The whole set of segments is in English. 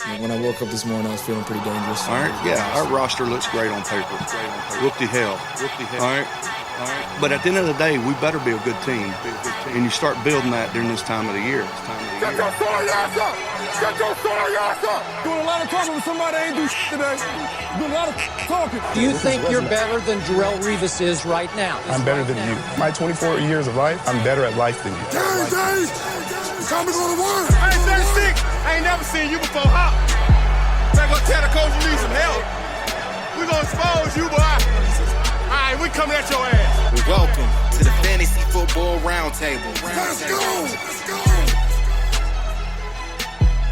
When I woke up this morning, I was feeling pretty dangerous. All right, yeah, our roster looks great on paper. Whoop-de hell. All right. But at the end of the day, we better be a good team. And you start building that during this time of the year. Get your sorry ass up! Get your sorry ass up! Doing a lot of talking with somebody that ain't do today. Doing a lot of talking. Do you think you're better than Jarrell Revis is right now? I'm better than you. My 24 years of life, I'm better at life than you. Dave! Time to go to work! I ain't 36. I ain't never seen you before. Hop. Better go tell the coach you need some help. We gonna expose you, boy. All right, we coming at your ass. Welcome to the Fantasy Football Roundtable. Let's go! Let's go!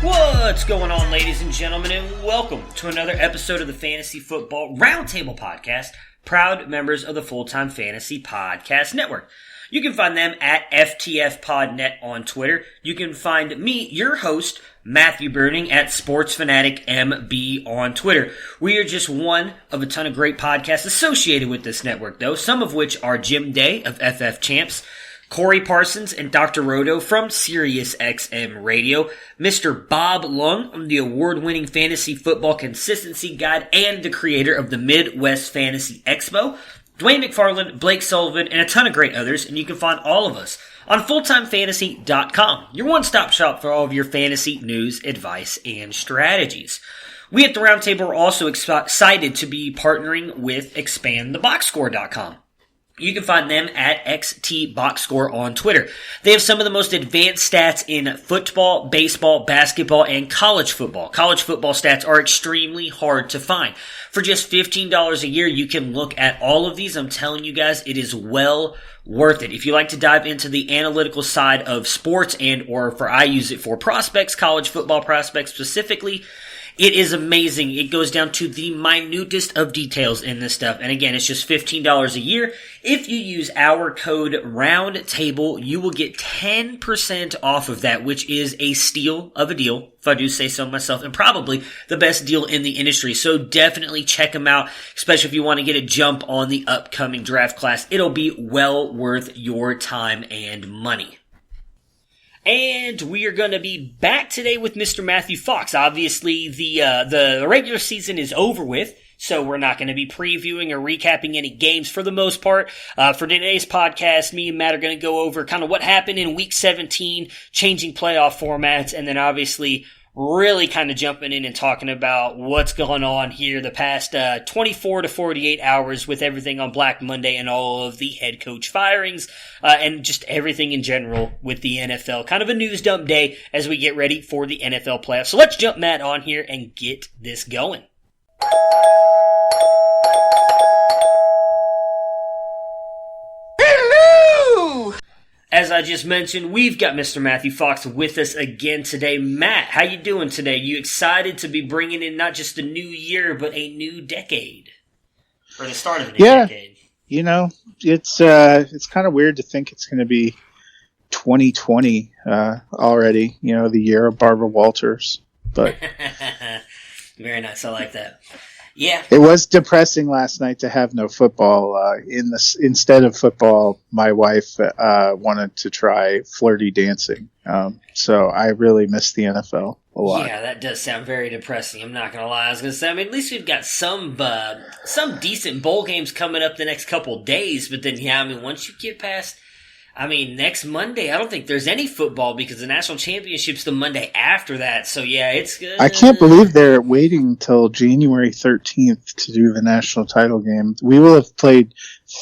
What's going on, ladies and gentlemen, and welcome to another episode of the Fantasy Football Roundtable Podcast, proud members of the Full-Time Fantasy Podcast Network. You can find them at FTFPodNet on Twitter. You can find me, your host, Matthew Burning, at SportsFanaticMB on Twitter. We are just one of a ton of great podcasts associated with this network, though, some of which are Jim Day of FF Champs, Corey Parsons and Dr. Roto from SiriusXM Radio, Mr. Bob Lung from the award-winning Fantasy Football Consistency Guide and the creator of the Midwest Fantasy Expo, Dwayne McFarland, Blake Sullivan, and a ton of great others, and you can find all of us on FullTimeFantasy.com, your one-stop shop for all of your fantasy news, advice, and strategies. We at the Roundtable are also excited to be partnering with ExpandTheBoxScore.com. You can find them at XTBoxScore on Twitter. They have some of the most advanced stats in football, baseball, basketball, and college football. College football stats are extremely hard to find. For just $15 a year, you can look at all of these. I'm telling you guys, it is well worth it. If you like to dive into the analytical side of sports I use it for prospects, college football prospects specifically, it is amazing. It goes down to the minutest of details in this stuff. And again, it's just $15 a year. If you use our code ROUNDTABLE, you will get 10% off of that, which is a steal of a deal, if I do say so myself, and probably the best deal in the industry. So definitely check them out, especially if you want to get a jump on the upcoming draft class. It'll be well worth your time and money. And we are going to be back today with Mr. Matthew Fox. Obviously, the regular season is over with, so we're not going to be previewing or recapping any games for the most part. For today's podcast, me and Matt are going to go over kind of what happened in Week 17, changing playoff formats, and then obviously really kind of jumping in and talking about what's going on here the past 24 to 48 hours with everything on Black Monday and all of the head coach firings and just everything in general with the NFL. Kind of a news dump day as we get ready for the NFL playoffs. So let's jump Matt on here and get this going. As I just mentioned, we've got Mr. Matthew Fox with us again today. Matt, how you doing today? You excited to be bringing in not just a new year, but a new decade? Or the start of a new decade? You know, it's kind of weird to think it's going to be 2020 already, you know, the year of Barbara Walters. But very nice, I like that. Yeah. It was depressing last night to have no football. Instead of football, my wife wanted to try flirty dancing. So I really miss the NFL a lot. Yeah, that does sound very depressing. I'm not going to lie. I was going to say, I mean, at least we've got some decent bowl games coming up the next couple of days. But then, yeah, I mean, once you get past... I mean, next Monday, I don't think there's any football because the national championship's the Monday after that. So, yeah, it's good. I can't believe they're waiting until January 13th to do the national title game. We will have played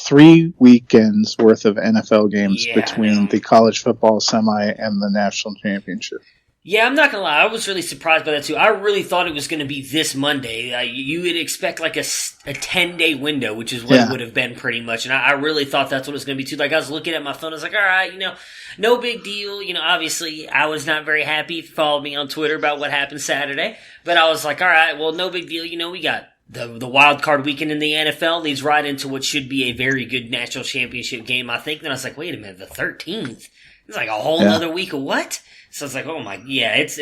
3 weekends worth of NFL games between the college football semi and the national championship. Yeah, I'm not going to lie. I was really surprised by that, too. I really thought it was going to be this Monday. You would expect like a 10-day window, which is what it would have been pretty much. And I really thought that's what it was going to be, too. Like, I was looking at my phone. I was like, all right, you know, no big deal. You know, obviously, I was not very happy if you followed me on Twitter about what happened Saturday. But I was like, all right, well, no big deal. You know, we got the wild card weekend in the NFL leads right into what should be a very good national championship game, I think. Then I was like, wait a minute, the 13th? It's like a whole other week of what? So it's like, oh my, yeah, it's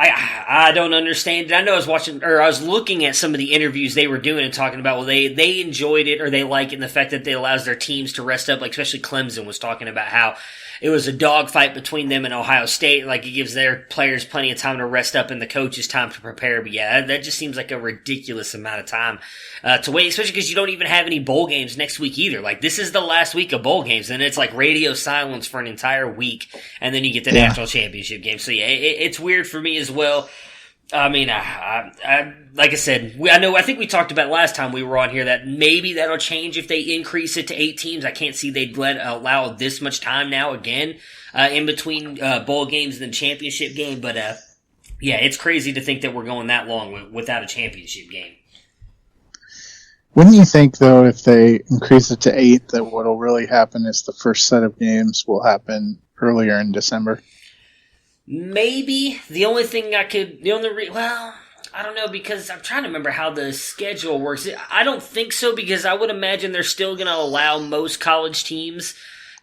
I don't understand it. I know I was looking at some of the interviews they were doing and talking about, well, they enjoyed it or they like it in the fact that it allows their teams to rest up, like especially Clemson was talking about how it was a dogfight between them and Ohio State. Like, it gives their players plenty of time to rest up and the coaches time to prepare. But yeah, that just seems like a ridiculous amount of time to wait, especially because you don't even have any bowl games next week either. Like, this is the last week of bowl games, and it's like radio silence for an entire week, and then you get the national championship game. So yeah, it's weird for me as well. I mean, I like I said, I think we talked about last time we were on here that maybe that'll change if they increase it to 8 teams. I can't see they'd allow this much time now again, in between, bowl games and the championship game. But, yeah, it's crazy to think that we're going that long without a championship game. Wouldn't you think, though, if they increase it to 8, that what'll really happen is the first set of games will happen earlier in December? Maybe. The only thing I don't know, because I'm trying to remember how the schedule works. I don't think so, because I would imagine they're still going to allow most college teams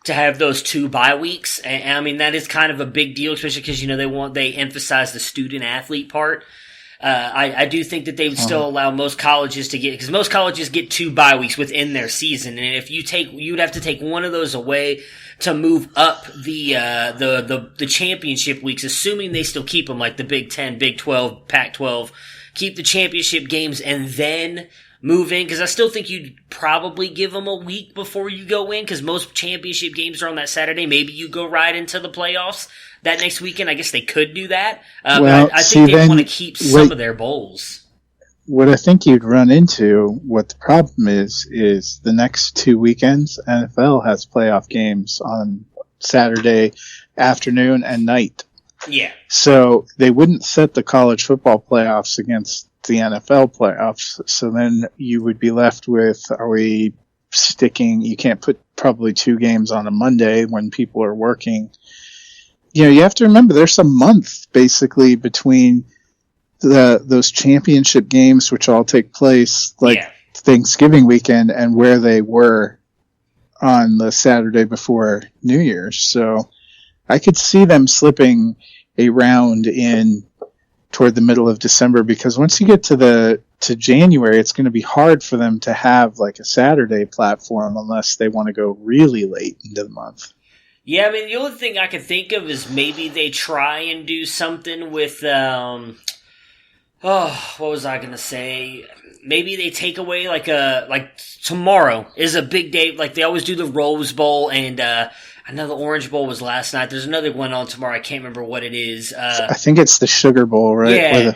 to have those 2 bye weeks. And I mean, that is kind of a big deal, especially because, they emphasize the student athlete part. I do think that they would still allow most colleges to because most colleges get 2 bye weeks within their season. And if you'd have to take one of those away to move up the championship weeks, assuming they still keep them, like the Big 10, Big 12, Pac-12, keep the championship games and then move in, because I still think you'd probably give them a week before you go in, because most championship games are on that Saturday. Maybe you go right into the playoffs that next weekend. I guess they could do that. But I think they want to keep some of their bowls. What I think you'd run into, what the problem is the next 2 weekends, NFL has playoff games on Saturday afternoon and night. Yeah. So they wouldn't set the college football playoffs against the NFL playoffs. So then you would be left with, you can't put probably 2 games on a Monday when people are working. You have to remember there's a month basically between those championship games, which all take place Thanksgiving weekend, and where they were on the Saturday before New Year's. So I could see them slipping a round in toward the middle of December, because once you get to January, it's going to be hard for them to have like a Saturday platform unless they want to go really late into the month. Yeah, I mean, the only thing I can think of is maybe they try and do something with, what was I going to say? Maybe they take away like tomorrow is a big day. Like they always do the Rose Bowl, and I know the Orange Bowl was last night. There's another one on tomorrow. I can't remember what it is. I think it's the Sugar Bowl, right? Yeah.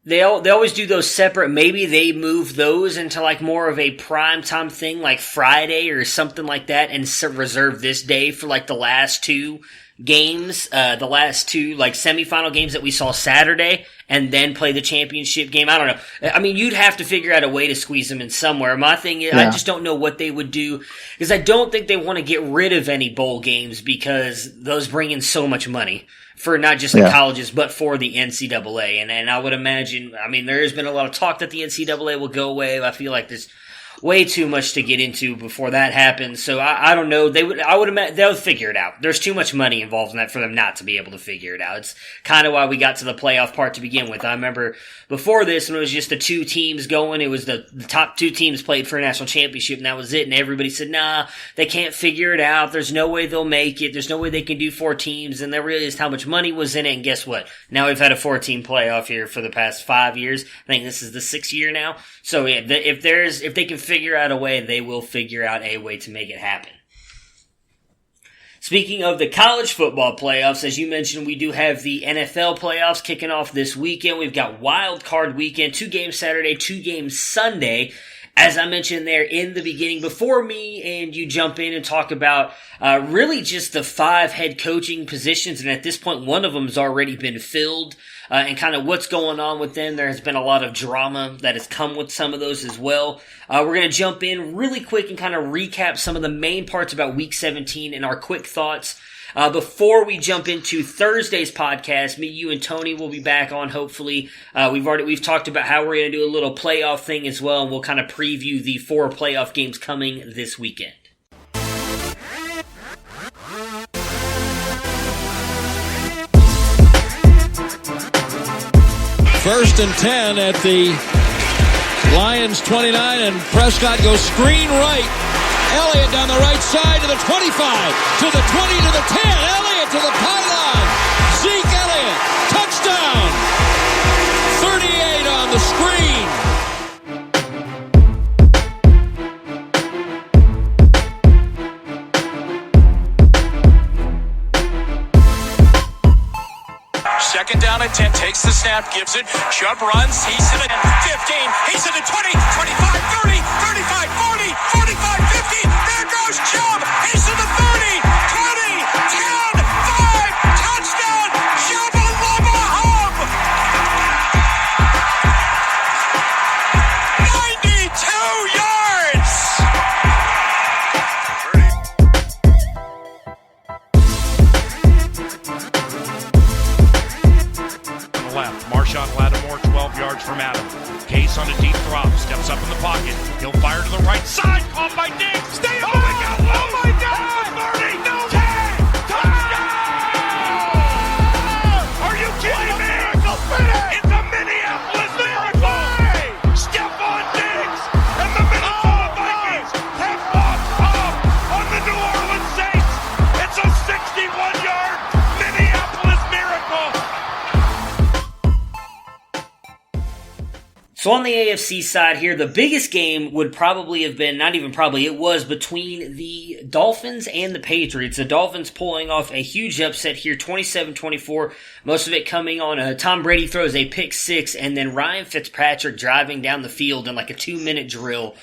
They always do those separate. Maybe they move those into like more of a prime time thing, like Friday or something like that, and reserve this day for like the last 2 games, the last 2 like semifinal games that we saw Saturday, and then play the championship game. I don't know. I mean, you'd have to figure out a way to squeeze them in somewhere. My thing is, I just don't know what they would do, because I don't think they want to get rid of any bowl games, because those bring in so much money for not just the colleges, but for the NCAA. And I would imagine, I mean, there has been a lot of talk that the NCAA will go away. I feel like there's way too much to get into before that happens. So I don't know. I would imagine they'll figure it out. There's too much money involved in that for them not to be able to figure it out. It's kind of why we got to the playoff part to begin with. I remember before this, when it was just the 2 teams going, it was the top 2 teams played for a national championship, and that was it. And everybody said, nah, they can't figure it out. There's no way they'll make it. There's no way they can do 4 teams. And there really is how much money was in it. And guess what? Now we've had a 4-team playoff here for the past 5 years. I think this is the 6th year now. So yeah, if they can figure out a way, they will figure out a way to make it happen. Speaking of the college football playoffs, as you mentioned, we do have the NFL playoffs kicking off this weekend. We've got wild card weekend, 2 games Saturday, 2 games Sunday. As I mentioned there in the beginning, before me and you jump in and talk about really just the 5 head coaching positions, and at this point, one of them has already been filled, and kind of what's going on with them. There has been a lot of drama that has come with some of those as well. We're going to jump in really quick and kind of recap some of the main parts about Week 17 and our quick thoughts. Before we jump into Thursday's podcast, me, you, and Tony will be back on, hopefully. We've talked about how we're going to do a little playoff thing as well, and we'll kind of preview the 4 playoff games coming this weekend. 1st and 10 at the Lions 29, and Prescott goes screen right. Elliott down the right side to the 25, to the 20, to the 10. Elliott to the pylon. Zeke Elliott, touchdown. 38 on the screen. Second down and 10, takes the snap, gives it. Chubb runs, he's to the 15, he's to the 20, 25, 30, 35, 40, 45, 50. There goes Chubb, he's to the 30, 20, 10, 5, touchdown, Chubba-Lubba Hub. 92 yards. Left. Marshawn Lattimore, 12 yards from Adam. Case on a deep drop, steps up in the pocket. He'll fire to the right side, caught by Diggs. Stay up! Oh my God! Oh my God! 30, no! 10! Touchdown! Are you kidding me? It's a Minneapolis miracle! Stephon Diggs and the Minnesota Vikings have walked up on the New Orleans Saints. It's a 61-yard Minneapolis miracle. So on the AFC side here, the biggest game would probably have been, not even probably, it was between the Dolphins and the Patriots. The Dolphins pulling off a huge upset here, 27-24, most of it coming on Tom Brady throws a pick six, and then Ryan Fitzpatrick driving down the field in like a 2-minute drill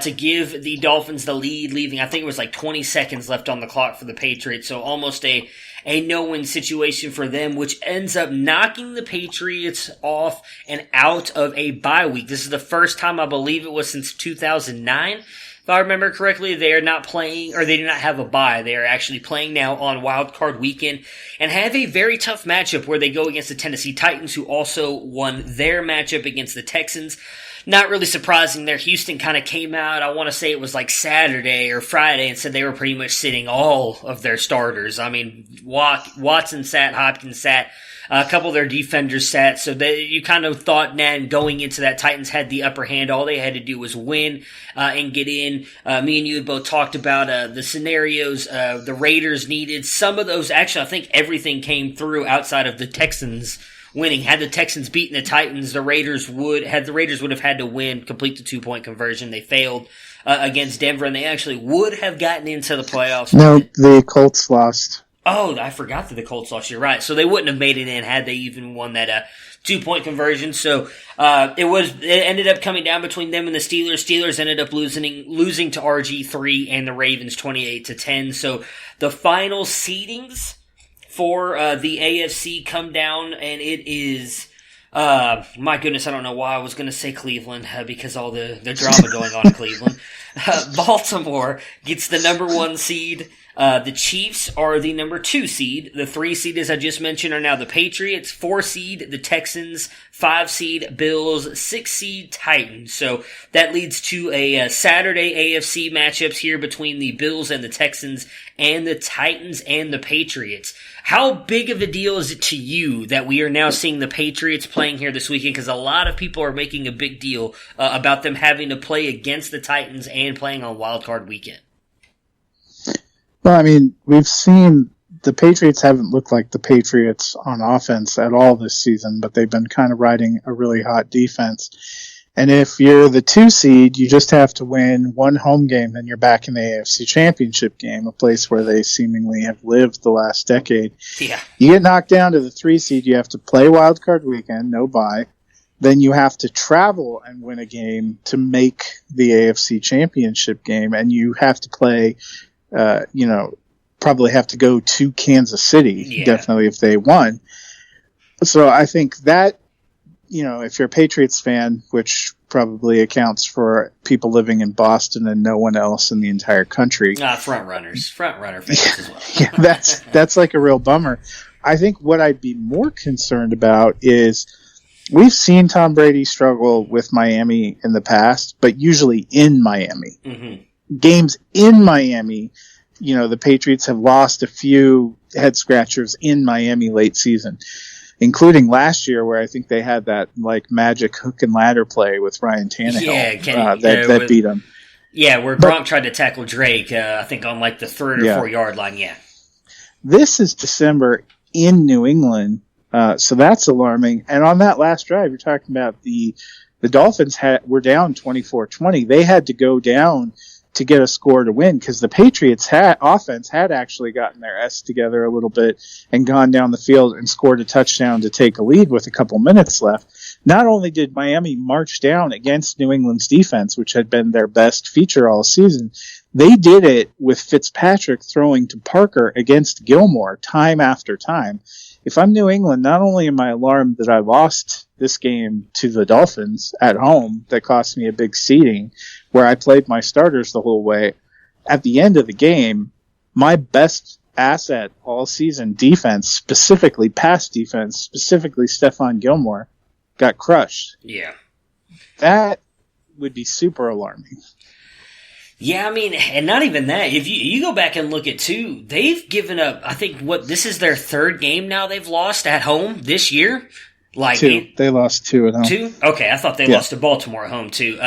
to give the Dolphins the lead, leaving, I think it was like 20 seconds left on the clock for the Patriots, so almost a no-win situation for them, which ends up knocking the Patriots off and out of a bye week. This is the first time, I believe it was since 2009. If I remember correctly, they are not playing, or they do not have a bye. They are actually playing now on Wild Card Weekend and have a very tough matchup where they go against the Tennessee Titans, who also won their matchup against the Texans. Not really surprising there. Houston kind of came out, I want to say it was like Saturday or Friday, and said they were pretty much sitting all of their starters. I mean, Watson sat, Hopkins sat, a couple of their defenders sat, so you kind of thought, man, going into that, Titans had the upper hand. All they had to do was win and get in. Me and you had both talked about the scenarios the Raiders needed. Some of those, actually, I think everything came through outside of the Texans winning. Had the Texans beaten the Titans, the Raiders would have had to win, complete the 2-point conversion. They failed against Denver, and they actually would have gotten into the playoffs. No, the Colts lost. Oh, I forgot that the Colts lost. You're right. So they wouldn't have made it in had they even won that 2-point conversion. So it ended up coming down between them and the Steelers. Steelers ended up losing to RG3 and the Ravens 28-10. So the final seedings for the AFC come down, and it is, my goodness, I don't know why I was going to say Cleveland, because all the drama going on in Cleveland. Baltimore gets the number 1 seed. The Chiefs are the number 2 seed. The 3 seed, as I just mentioned, are now the Patriots. 4 seed, the Texans. 5 seed, Bills. 6 seed, Titans. So that leads to a Saturday AFC matchups here between the Bills and the Texans, and the Titans and the Patriots. How big of a deal is it to you that we are now seeing the Patriots playing here this weekend? Because a lot of people are making a big deal about them having to play against the Titans and playing on Wild Card Weekend. Well, I mean, we've seen the Patriots haven't looked like the Patriots on offense at all this season, but they've been kind of riding a really hot defense. And if you're the 2 seed, you just have to win 1 home game, then you're back in the AFC Championship game, a place where they seemingly have lived the last decade. Yeah. You get knocked down to the 3 seed, you have to play Wild Card Weekend, no bye. Then you have to travel and win a game to make the AFC Championship game, and you have to play, probably have to go to Kansas City, definitely, if they won. So I think that, if you're a Patriots fan, which probably accounts for people living in Boston and no one else in the entire country. Front runner fans as well. Yeah, that's like a real bummer. I think what I'd be more concerned about is we've seen Tom Brady struggle with Miami in the past, but usually in Miami. Mm-hmm. Games in Miami, the Patriots have lost a few head scratchers in Miami late season. including last year where I think they had that like magic hook and ladder play with Ryan Tannehill that beat them. Yeah, where Gronk tried to tackle Drake, I think on like the 3 or 4 yard line. Yeah. This is December in New England, so that's alarming. And on that last drive, you're talking about the Dolphins were down 24-20. They had to go down to get a score to win because the Patriots offense had actually gotten their S together a little bit and gone down the field and scored a touchdown to take a lead with a couple minutes left. Not only did Miami march down against New England's defense, which had been their best feature all season, they did it with Fitzpatrick throwing to Parker against Gilmore time after time. If I'm New England, not only am I alarmed that I lost this game to the Dolphins at home that cost me a big seeding where I played my starters the whole way, at the end of the game, my best asset all season defense, specifically pass defense, specifically Stephon Gilmore, got crushed. Yeah. That would be super alarming. Yeah, I mean, and not even that. If you go back and look at too, they've given up, I think, this is their 3rd game now they've lost at home this year? Like 2. They lost 2 at home. 2? Okay, I thought they lost to Baltimore at home too.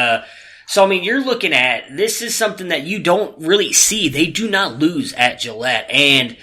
So, I mean, you're looking at, this is something that you don't really see. They do not lose at Gillette. And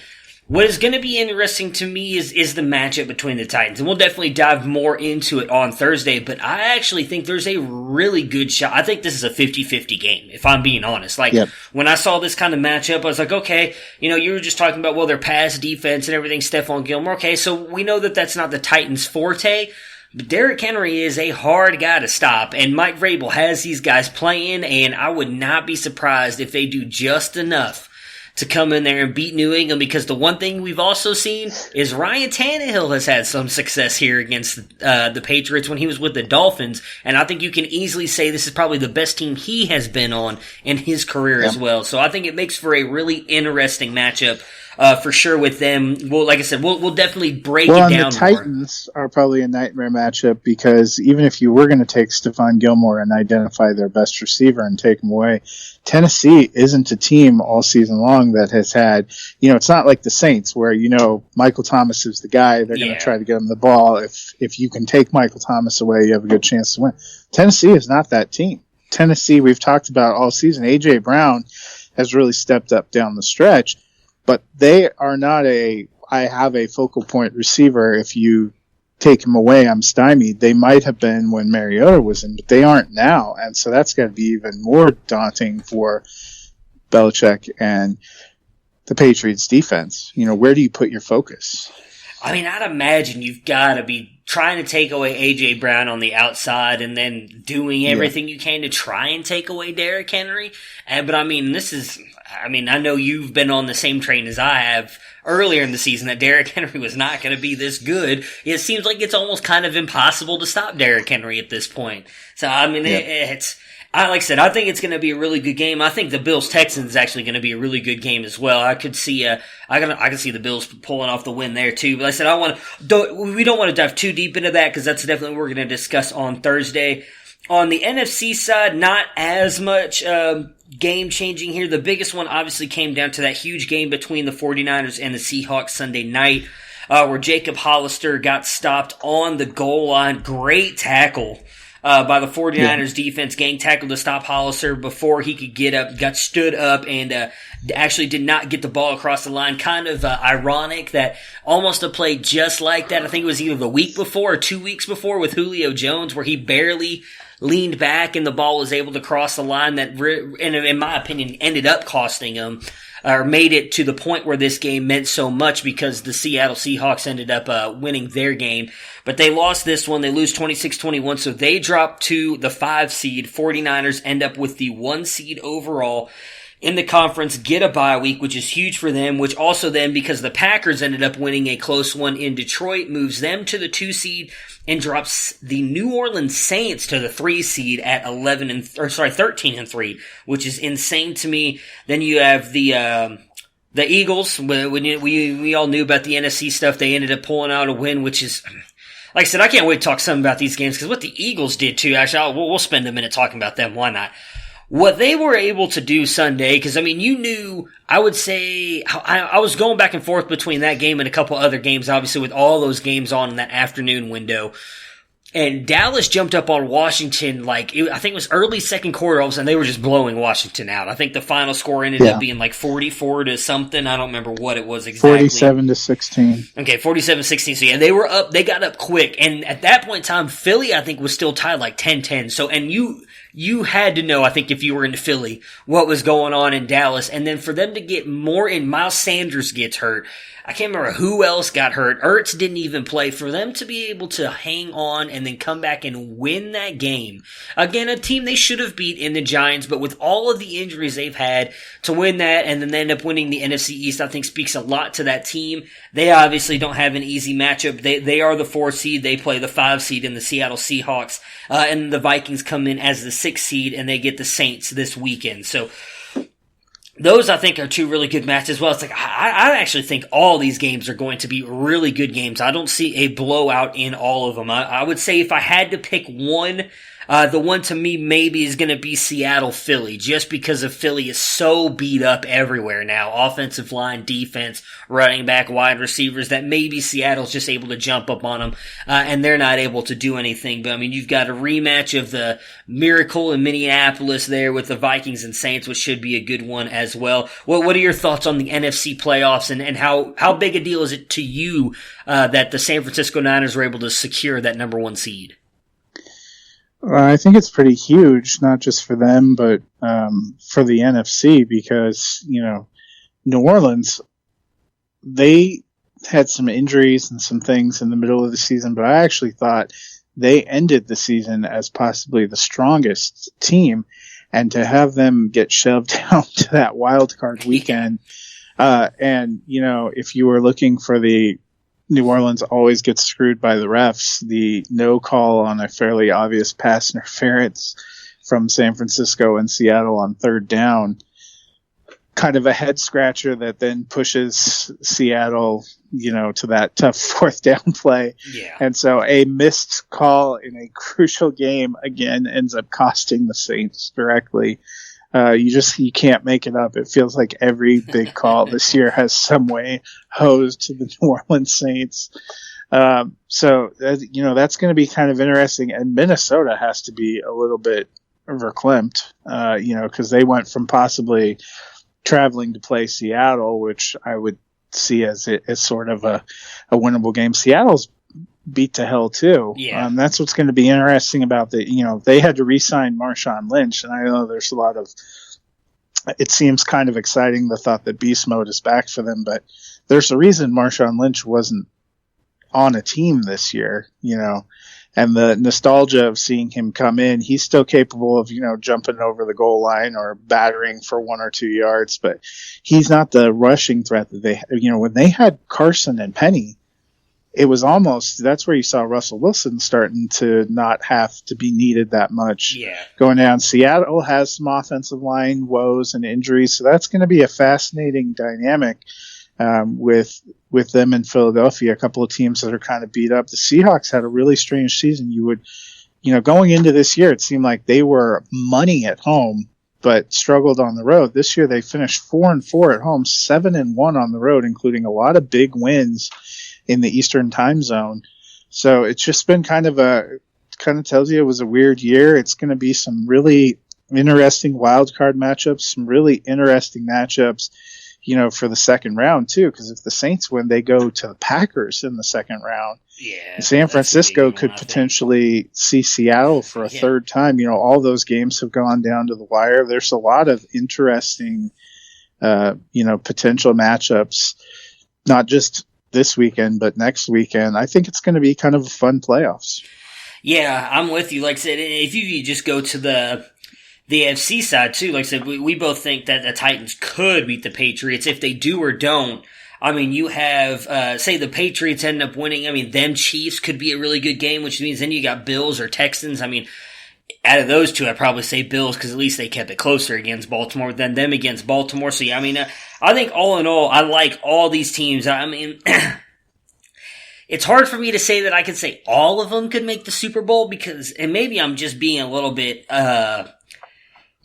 what is going to be interesting to me is the matchup between the Titans. And we'll definitely dive more into it on Thursday, but I actually think there's a really good shot. I think this is a 50-50 game, if I'm being honest. Like, when I saw this kind of matchup, I was like, okay, you were just talking about, well, their pass defense and everything, Stephon Gilmore. Okay, so we know that that's not the Titans' forte, but Derrick Henry is a hard guy to stop, and Mike Vrabel has these guys playing, and I would not be surprised if they do just enough to come in there and beat New England, because the one thing we've also seen is Ryan Tannehill has had some success here against the Patriots when he was with the Dolphins, and I think you can easily say this is probably the best team he has been on in his career as well. So I think it makes for a really interesting matchup for sure with them. Well, like I said, we'll definitely break it down more. The Titans are probably a nightmare matchup because even if you were going to take Stephon Gilmore and identify their best receiver and take him away, Tennessee isn't a team all season long that has had, it's not like the Saints where, Michael Thomas is the guy. They're going to try to get him the ball. If you can take Michael Thomas away, you have a good chance to win. Tennessee is not that team. Tennessee, we've talked about all season. A.J. Brown has really stepped up down the stretch, but they are not I have a focal point receiver. If you take him away, I'm stymied. They might have been when Mariota was in, but they aren't now. And so that's got to be even more daunting for Belichick and the Patriots defense. Where do you put your focus? I mean, I'd imagine you've got to be trying to take away A.J. Brown on the outside and then doing everything you can to try and take away Derrick Henry. But I mean, I know you've been on the same train as I have earlier in the season that Derrick Henry was not going to be this good. It seems like it's almost kind of impossible to stop Derrick Henry at this point. So, I mean, it's like I said, I think it's going to be a really good game. I think the Bills-Texans is actually going to be a really good game as well. I could see, I can see the Bills pulling off the win there too. But like I said, we don't want to dive too deep into that because that's definitely what we're going to discuss on Thursday. On the NFC side, not as much game changing here. The biggest one obviously came down to that huge game between the 49ers and the Seahawks Sunday night, where Jacob Hollister got stopped on the goal line. Great tackle by the 49ers defense. Gang tackle to stop Hollister before he could get up, got stood up, and actually did not get the ball across the line. Kind of ironic that almost a play just like that, I think it was either the week before or 2 weeks before with Julio Jones, where he barely leaned back and the ball was able to cross the line that, in my opinion, ended up costing him, or made it to the point where this game meant so much because the Seattle Seahawks ended up winning their game. But they lost this one. They lose 26-21, so they drop to the 5 seed. 49ers end up with the 1 seed overall in the conference, get a bye week, which is huge for them, which also then, because the Packers ended up winning a close one in Detroit, moves them to the 2 seed and drops the New Orleans Saints to the 3 seed at 13-3, which is insane to me. Then you have the Eagles. We all knew about the NFC stuff. They ended up pulling out a win, which is, like I said, I can't wait to talk some about these games because what the Eagles did too. Actually, we'll spend a minute talking about them. Why not? what they were able to do Sunday, because, I mean, you knew, I would say, I was going back and forth between that game and a couple other games, obviously, with all those games on in that afternoon window. And Dallas jumped up on Washington, I think it was early second quarter, all of a sudden they were just blowing Washington out. I think the final score ended up being 44 to something. I don't remember what it was exactly. 47-16. Okay, 47-16. So yeah, they were up, they got up quick. And at that point in time, Philly, I think, was still tied 10-10. So, and you had to know, I think, if you were in Philly, what was going on in Dallas. And then for them to get more in, Miles Sanders gets hurt. I can't remember who else got hurt. Ertz didn't even play. For them to be able to hang on and then come back and win that game. Again, a team they should have beat in the Giants, but with all of the injuries they've had, to win that and then they end up winning the NFC East, I think speaks a lot to that team. They obviously don't have an easy matchup. They are the 4 seed. They play the 5 seed in the Seattle Seahawks. And the Vikings come in as the 6 seed and they get the Saints this weekend. So, those, I think, are 2 really good matches as well. It's I actually think all these games are going to be really good games. I don't see a blowout in all of them. I would say if I had to pick one, the one to me maybe is going to be Seattle-Philly, just because of Philly is so beat up everywhere now. Offensive line, defense, running back, wide receivers, that maybe Seattle's just able to jump up on them, and they're not able to do anything. But, I mean, you've got a rematch of the Miracle in Minneapolis there with the Vikings and Saints, which should be a good one as well. What are your thoughts on the NFC playoffs, and how big a deal is it to you that the San Francisco Niners were able to secure that number 1 seed? I think it's pretty huge, not just for them, but for the NFC, because, New Orleans, they had some injuries and some things in the middle of the season, but I actually thought they ended the season as possibly the strongest team, and to have them get shoved down to that wild card weekend, and, if you were looking for the New Orleans always gets screwed by the refs, the no call on a fairly obvious pass interference from San Francisco and Seattle on 3rd down, kind of a head scratcher that then pushes Seattle, to that tough 4th down play. Yeah. And so a missed call in a crucial game again ends up costing the Saints directly. You can't make it up. It feels like every big call this year has some way hosed to the New Orleans Saints. So that's going to be kind of interesting. And Minnesota has to be a little bit verklempt, because they went from possibly traveling to play Seattle, which I would see as sort of a winnable game. Seattle's beat to hell too. Yeah. That's what's going to be interesting about they had to re-sign Marshawn Lynch, and I know there's a lot of, it seems kind of exciting, the thought that beast mode is back for them, but there's a reason Marshawn Lynch wasn't on a team this year, and the nostalgia of seeing him come in, he's still capable of, jumping over the goal line or battering for 1 or 2 yards, but he's not the rushing threat that they, when they had Carson and Penny, it was almost, that's where you saw Russell Wilson starting to not have to be needed that much. Yeah. Going down, Seattle has some offensive line woes and injuries, so that's going to be a fascinating dynamic with them in Philadelphia, a couple of teams that are kind of beat up. The Seahawks had a really strange season. Going into this year, it seemed like they were money at home, but struggled on the road. This year, they finished 4-4 at home, 7-1 on the road, including a lot of big wins in the Eastern time zone. So it's just been kind of tells you it was a weird year. It's going to be some really interesting wild card matchups, some really interesting matchups, for the second round too, because if the Saints win, they go to the Packers in the second round. Yeah. San Francisco could potentially see Seattle for a third time. All those games have gone down to the wire. There's a lot of interesting, potential matchups, not just this weekend, but next weekend. I think it's going to be kind of a fun playoffs. Yeah, I'm with you. Like I said, if you just go to the AFC side too, like I said, we both think that the Titans could beat the Patriots. If they do or don't, I mean, you have, say the Patriots end up winning. I mean, them Chiefs could be a really good game, which means then you got Bills or Texans. I mean, out of those two, I'd probably say Bills because at least they kept it closer against Baltimore than them against Baltimore. So, yeah, I mean, I think all in all, I like all these teams. I mean, it's hard for me to say that I could say all of them could make the Super Bowl because, and maybe I'm just being a little bit,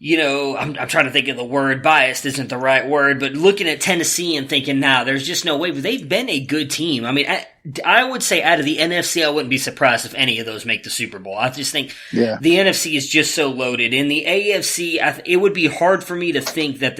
I'm trying to think of the word. Biased isn't the right word, but looking at Tennessee and thinking, there's just no way. But they've been a good team. I mean, I would say out of the NFC, I wouldn't be surprised if any of those make the Super Bowl. I just think the NFC is just so loaded. In the AFC, it would be hard for me to think that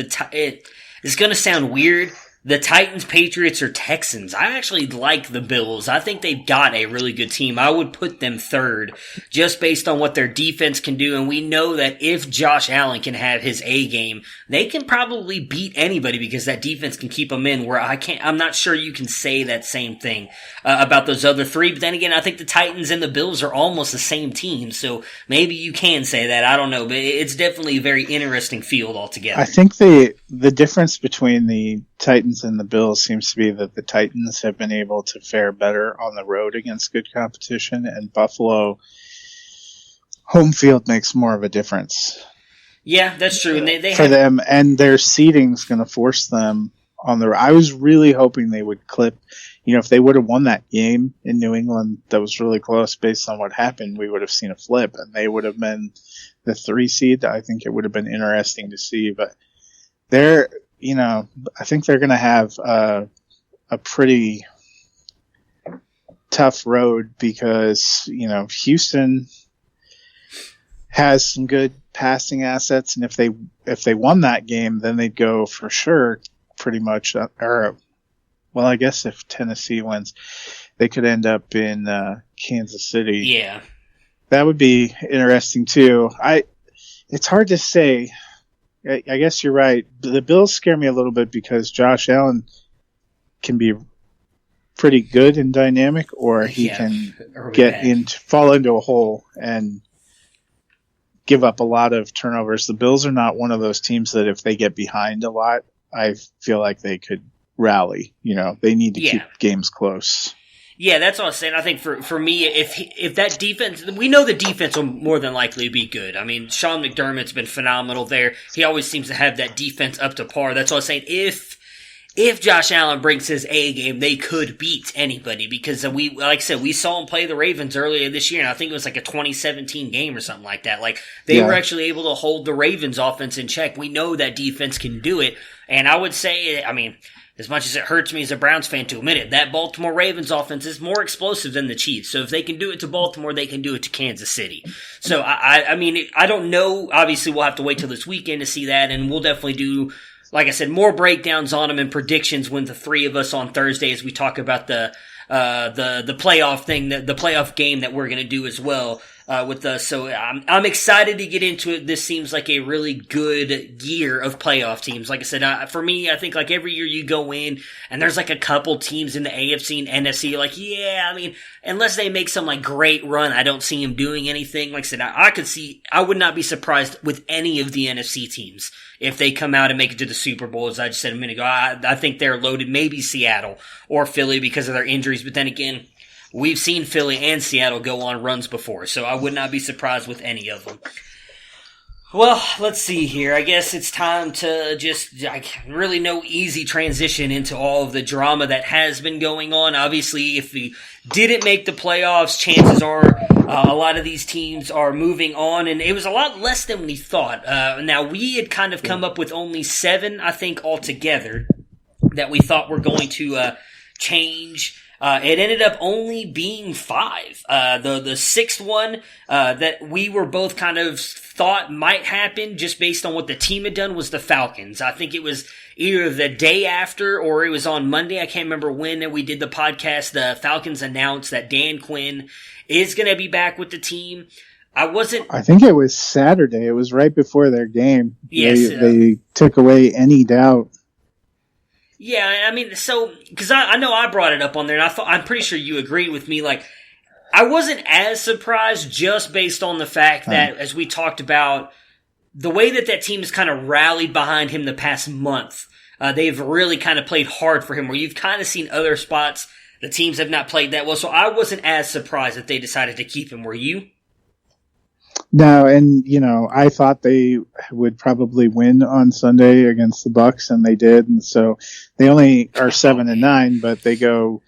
it's going to sound weird. The Titans, Patriots, or Texans. I actually like the Bills. I think they've got a really good team. I would put them third just based on what their defense can do. And we know that if Josh Allen can have his A game, they can probably beat anybody because that defense can keep them in where I'm not sure you can say that same thing about those other three. But then again, I think the Titans and the Bills are almost the same team. So maybe you can say that. I don't know. But it's definitely a very interesting field altogether. I think the difference between the Titans and the Bills seems to be that the Titans have been able to fare better on the road against good competition, and Buffalo home field makes more of a difference. Yeah, that's true. And they for them, and their seeding's going to force them on the road. I was really hoping they would clip. If they would have won that game in New England that was really close based on what happened, we would have seen a flip, and they would have been the 3 seed. I think it would have been interesting to see, but they're I think they're going to have a pretty tough road because, Houston has some good passing assets. And if they won that game, then they'd go for sure pretty much, I guess if Tennessee wins, they could end up in Kansas City. Yeah. That would be interesting too. It's hard to say. I guess you're right. The Bills scare me a little bit because Josh Allen can be pretty good and dynamic, or he can fall into a hole and give up a lot of turnovers. The Bills are not one of those teams that if they get behind a lot, I feel like they could rally. They need to keep games close. Yeah, that's what I was saying. I think for me, if that defense, we know the defense will more than likely be good. I mean, Sean McDermott's been phenomenal there. He always seems to have that defense up to par. That's what I was saying. If Josh Allen brings his A game, they could beat anybody because like I said, we saw him play the Ravens earlier this year, and I think it was like a 2017 game or something like that. Like they were actually able to hold the Ravens offense in check. We know that defense can do it, and I would say, as much as it hurts me as a Browns fan to admit it, that Baltimore Ravens offense is more explosive than the Chiefs. So if they can do it to Baltimore, they can do it to Kansas City. So, I don't know. Obviously, we'll have to wait till this weekend to see that, and we'll definitely do, like I said, more breakdowns on them and predictions when the three of us on Thursday as we talk about the playoff thing, the playoff game that we're going to do as well. With us. So I'm excited to get into it. This seems like a really good year of playoff teams. Like I said, for me, I think like every year you go in and there's like a couple teams in the AFC and NFC. Like, unless they make some like great run, I don't see them doing anything. Like I said, I would not be surprised with any of the NFC teams if they come out and make it to the Super Bowl. As I just said a minute ago, I think they're loaded. Maybe Seattle or Philly because of their injuries. But then again, we've seen Philly and Seattle go on runs before, so I would not be surprised with any of them. Well, let's see here. I guess it's time to really no easy transition into all of the drama that has been going on. Obviously, if we didn't make the playoffs, chances are a lot of these teams are moving on, and it was a lot less than we thought. Now, we had kind of come up with only 7, I think, altogether that we thought were going to change. It ended up only being 5. The 6th one that we were both kind of thought might happen just based on what the team had done was the Falcons. I think it was either the day after or it was on Monday. I can't remember when we did the podcast. The Falcons announced that Dan Quinn is going to be back with the team. I think it was Saturday. It was right before their game. Yes. They took away any doubt. Yeah, because I know I brought it up on there, and I'm pretty sure you agreed with me. Like, I wasn't as surprised just based on the fact that, as we talked about, the way that team has kind of rallied behind him the past month. They've really kind of played hard for him, where you've kind of seen other spots the teams have not played that well. So I wasn't as surprised that they decided to keep him. Were you? No, and I thought they would probably win on Sunday against the Bucs, and they did. And so they only are 7-9, but they go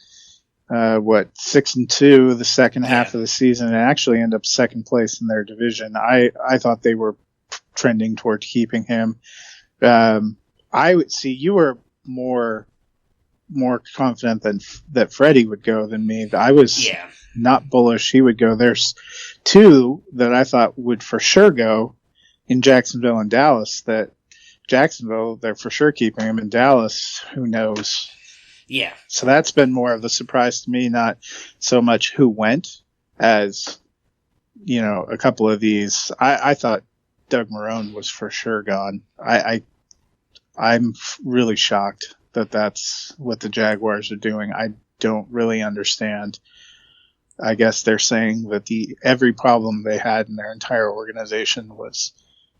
6-2 the second half of the season, and actually end up second place in their division. I thought they were trending toward keeping him. I would see you were more confident that Freddie would go than me. I was not bullish he would go. There's two that I thought would for sure go in Jacksonville and Dallas. That Jacksonville, they're for sure keeping him. In Dallas, who knows? Yeah. So that's been more of a surprise to me, not so much who went as, a couple of these. I thought Doug Marrone was for sure gone. I'm really shocked that that's what the Jaguars are doing. I don't really understand. I guess they're saying that every problem they had in their entire organization was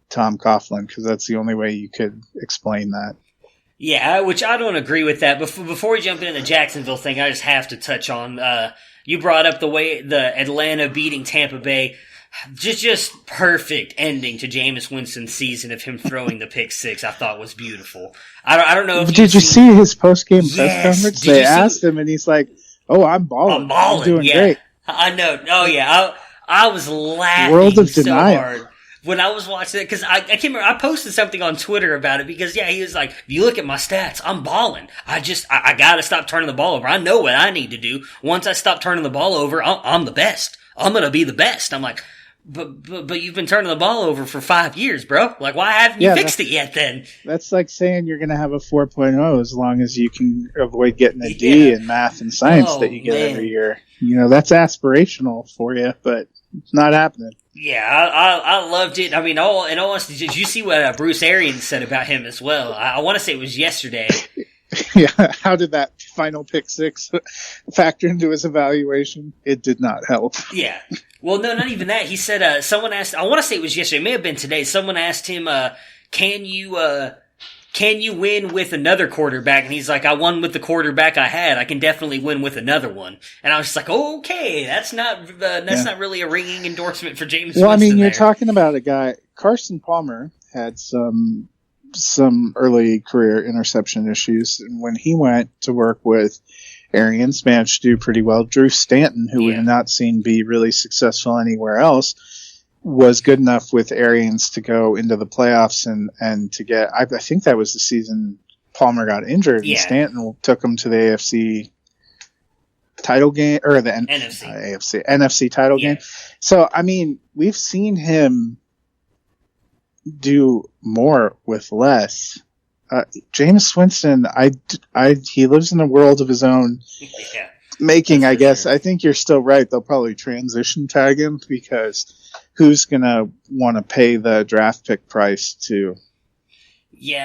Tom Coughlin, because that's the only way you could explain that. Yeah, which I don't agree with that. Before we jump into the Jacksonville thing, I just have to touch on, you brought up the way the Atlanta beating Tampa Bay. Just perfect ending to Jameis Winston's season of him throwing the pick six. I thought was beautiful. I don't know if did you see his post-game press conference? They asked him, and he's like, "Oh, I'm balling. I'm doing great." I know. Oh yeah, I was laughing World of so denial. hard when I was watching it, because I can't remember. I posted something on Twitter about it because he was like, "If you look at my stats, I'm balling. I got to stop turning the ball over. I know what I need to do. Once I stop turning the ball over, I'm the best. I'm gonna be the best." I'm like, But you've been turning the ball over for 5 years, bro. Like, why haven't you fixed it yet then? That's like saying you're going to have a 4.0 as long as you can avoid getting a D in math and science that you get every year. That's aspirational for you, but it's not happening. Yeah, I loved it. I mean, in all honesty, did you see what Bruce Arians said about him as well? I want to say it was yesterday. Yeah, how did that final pick six factor into his evaluation? It did not help. Yeah. Well, no, not even that. He said, someone asked, I want to say it was yesterday, it may have been today, someone asked him, can you win with another quarterback? And he's like, I won with the quarterback I had. I can definitely win with another one. And I was just like, okay, that's not not really a ringing endorsement for James Winston. Well, I mean, you're talking about a guy, Carson Palmer had some early career interception issues. And when he went to work with Arians, managed to do pretty well. Drew Stanton, who we have not seen be really successful anywhere else, was good enough with Arians to go into the playoffs and to get, I think that was the season Palmer got injured, and Stanton took him to the AFC title game, or the NFC title game. So, I mean, we've seen him do more with less. Jameis Winston, he lives in a world of his own making, I guess. Sure. I think you're still right. They'll probably transition tag him, because who's going to want to pay the draft pick price to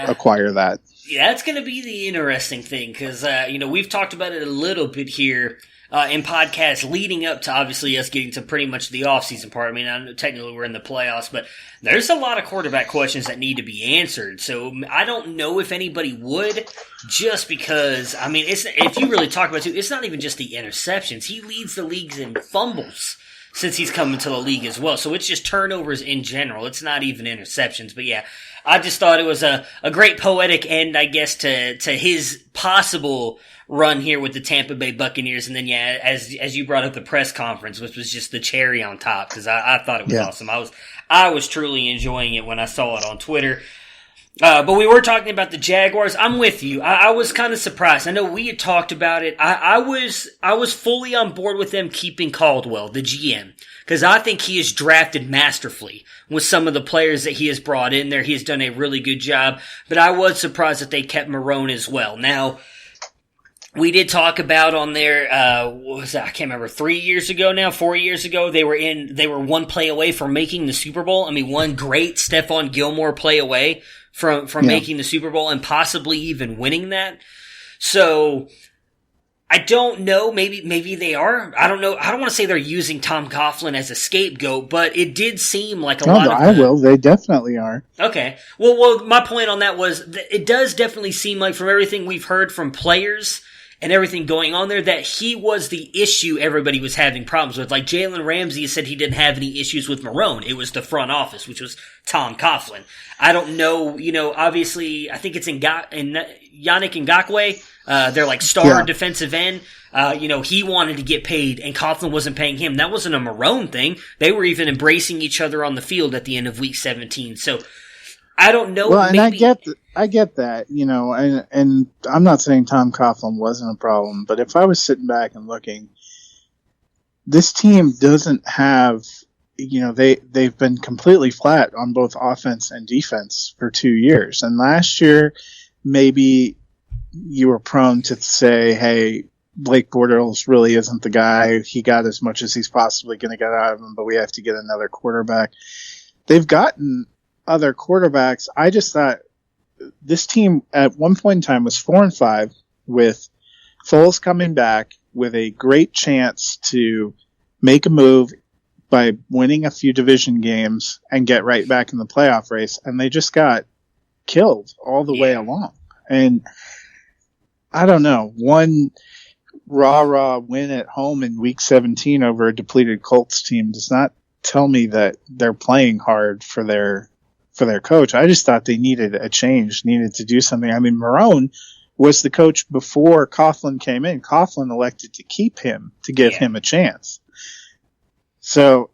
acquire that? Yeah, that's going to be the interesting thing, because, we've talked about it a little bit here in podcasts leading up to, obviously, us getting to pretty much the offseason part. I mean, I know technically we're in the playoffs, but there's a lot of quarterback questions that need to be answered. So I don't know if anybody would, just because, I mean, if you really talk about it, it's not even just the interceptions. He leads the leagues in fumbles since he's come into the league as well. So it's just turnovers in general. It's not even interceptions. But yeah, I just thought it was a great poetic end, I guess, to his possible run here with the Tampa Bay Buccaneers. And then, as you brought up the press conference, which was just the cherry on top, because I thought it was awesome. I was truly enjoying it when I saw it on Twitter. But we were talking about the Jaguars. I'm with you. I was kind of surprised. I know we had talked about it. I was fully on board with them keeping Caldwell, the GM, because I think he is drafted masterfully with some of the players that he has brought in there. He has done a really good job. But I was surprised that they kept Marrone as well. Now, we did talk about on there, what was that? I can't remember, 4 years ago, they were one play away from making the Super Bowl. I mean, one great Stephon Gilmore play away from making the Super Bowl and possibly even winning that. So, I don't know, maybe they are. I don't know. I don't want to say they're using Tom Coughlin as a scapegoat, but it did seem like they definitely are. Okay. Well, my point on that was it does definitely seem like, from everything we've heard from players and everything going on there, that he was the issue everybody was having problems with. Like Jalen Ramsey said he didn't have any issues with Marrone. It was the front office, which was Tom Coughlin. I don't know, obviously, I think it's in Yannick Ngakoue. their like star defensive end. He wanted to get paid and Coughlin wasn't paying him. That wasn't a Marrone thing. They were even embracing each other on the field at the end of week 17. So I don't know. Well, and I get that, and I'm not saying Tom Coughlin wasn't a problem, but if I was sitting back and looking, this team doesn't have, they've been completely flat on both offense and defense for 2 years. And last year, maybe you were prone to say, hey, Blake Bortles really isn't the guy. He got as much as he's possibly going to get out of him, but we have to get another quarterback. They've gotten other quarterbacks. I just thought this team at one point in time was 4-5 with Foles coming back with a great chance to make a move by winning a few division games and get right back in the playoff race. And they just got killed all the way along. And I don't know, one rah win at home in week 17 over a depleted Colts team does not tell me that they're playing hard for their coach. I just thought they needed a change, needed to do something. I mean, Marrone was the coach before Coughlin came in. Coughlin elected to keep him to give him a chance. So,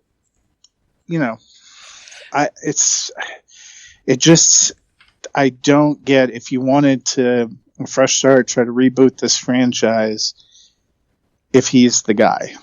I don't get, if you wanted to a fresh start, try to reboot this franchise, if he's the guy.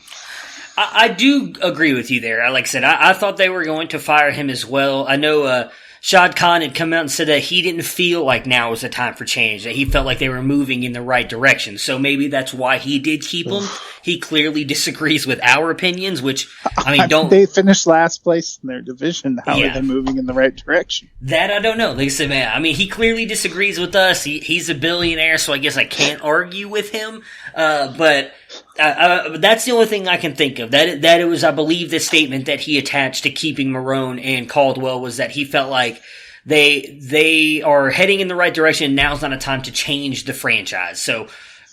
I do agree with you there. Like I said, I thought they were going to fire him as well. I know Shad Khan had come out and said that he didn't feel like now was the time for change, that he felt like they were moving in the right direction. So maybe that's why he did keep him. He clearly disagrees with our opinions, which, they finished last place in their division. How are they moving in the right direction? That I don't know. Like I said, man, he clearly disagrees with us. He's a billionaire, so I guess I can't argue with him. But that's the only thing I can think of. That it was, I believe, the statement that he attached to keeping Marrone and Caldwell was that he felt like they are heading in the right direction and now's not a time to change the franchise. So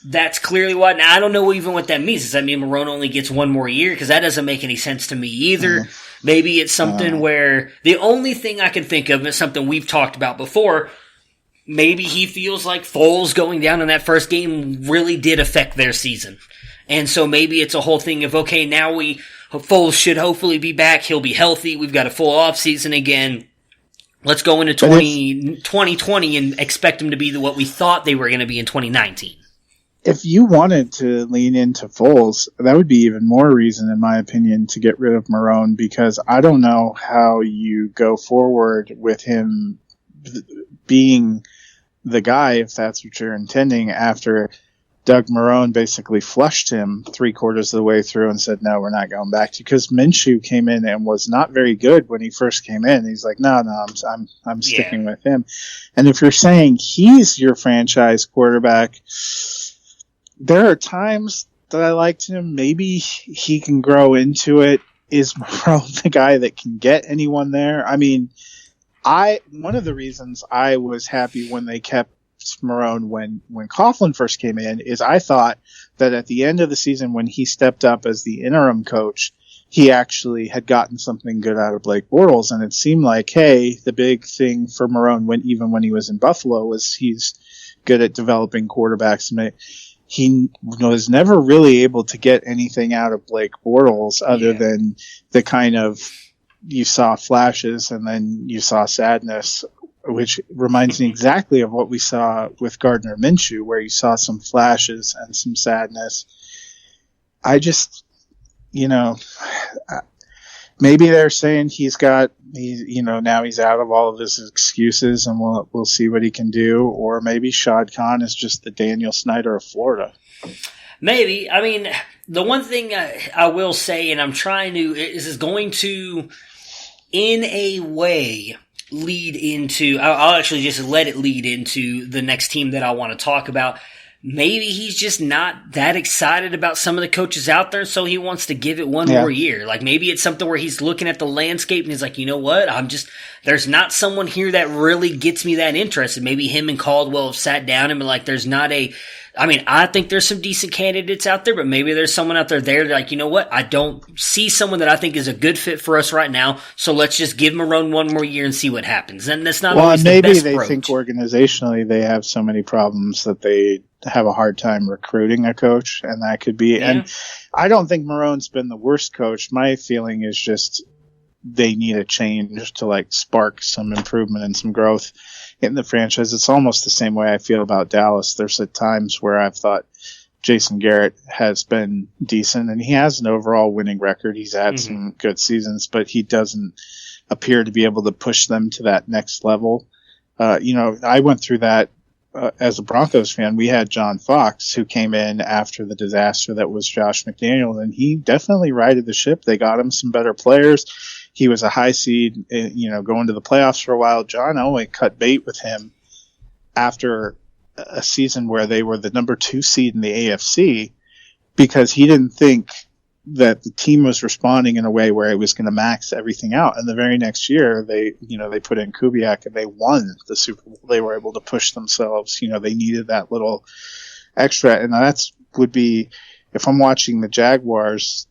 that's clearly what. Now, I don't know even what that means. Does that mean Marrone only gets one more year? Because that doesn't make any sense to me either. Maybe it's something where the only thing I can think of is something we've talked about before. Maybe he feels like Foles going down in that first game really did affect their season. And so maybe it's a whole thing of, okay, now Foles should hopefully be back. He'll be healthy. We've got a full off season again. Let's go into 2020 and expect them to be what we thought they were going to be in 2019. If you wanted to lean into Foles, that would be even more reason, in my opinion, to get rid of Marrone, because I don't know how you go forward with him being the guy, if that's what you're intending, after Doug Marrone basically flushed him 3/4 of the way through and said, no, we're not going back to you. Because Minshew came in and was not very good when he first came in. He's like, no, I'm sticking with him. And if you're saying he's your franchise quarterback, there are times that I liked him. Maybe he can grow into it. Is Marrone the guy that can get anyone there? I mean, one of the reasons I was happy when they kept Marrone when Coughlin first came in is I thought that at the end of the season when he stepped up as the interim coach, he actually had gotten something good out of Blake Bortles. And it seemed like, hey, the big thing for Marrone, even when he was in Buffalo, was he's good at developing quarterbacks. And he was never really able to get anything out of Blake Bortles other than the kind of, you saw flashes and then you saw sadness, which reminds me exactly of what we saw with Gardner Minshew, where you saw some flashes and some sadness. I just, maybe they're saying now he's out of all of his excuses and we'll see what he can do. Or maybe Shad Khan is just the Daniel Snyder of Florida. Maybe. I mean, the one thing I will say, and I'm trying to, is going to, in a way, lead into, I'll actually just let it lead into the next team that I want to talk about. Maybe he's just not that excited about some of the coaches out there, so he wants to give it one more year. Like, maybe it's something where he's looking at the landscape and he's like, you know what, there's not someone here that really gets me that interested. Maybe him and Caldwell have sat down and been like, I think there's some decent candidates out there, but maybe there's someone out there like, you know what, I don't see someone that I think is a good fit for us right now, so let's just give Marrone one more year and see what happens. And that's not always the best approach. Maybe they think organizationally they have so many problems that they have a hard time recruiting a coach, and that could be. Yeah. And I don't think Marone's been the worst coach. My feeling is just they need a change to like spark some improvement and some growth in the franchise. It's almost the same way I feel about Dallas. There's at times where I've thought Jason Garrett has been decent, and he has an overall winning record. He's had some good seasons, but he doesn't appear to be able to push them to that next level. I went through that as a Broncos fan. We had John Fox, who came in after the disaster that was Josh McDaniels, and he definitely righted the ship. They got him some better players. He was a high seed, going to the playoffs for a while. John Elway cut bait with him after a season where they were the number 2 seed in the AFC because he didn't think that the team was responding in a way where it was going to max everything out. And the very next year, they put in Kubiak and they won the Super Bowl. They were able to push themselves. They needed that little extra. And would be, if I'm watching the Jaguars,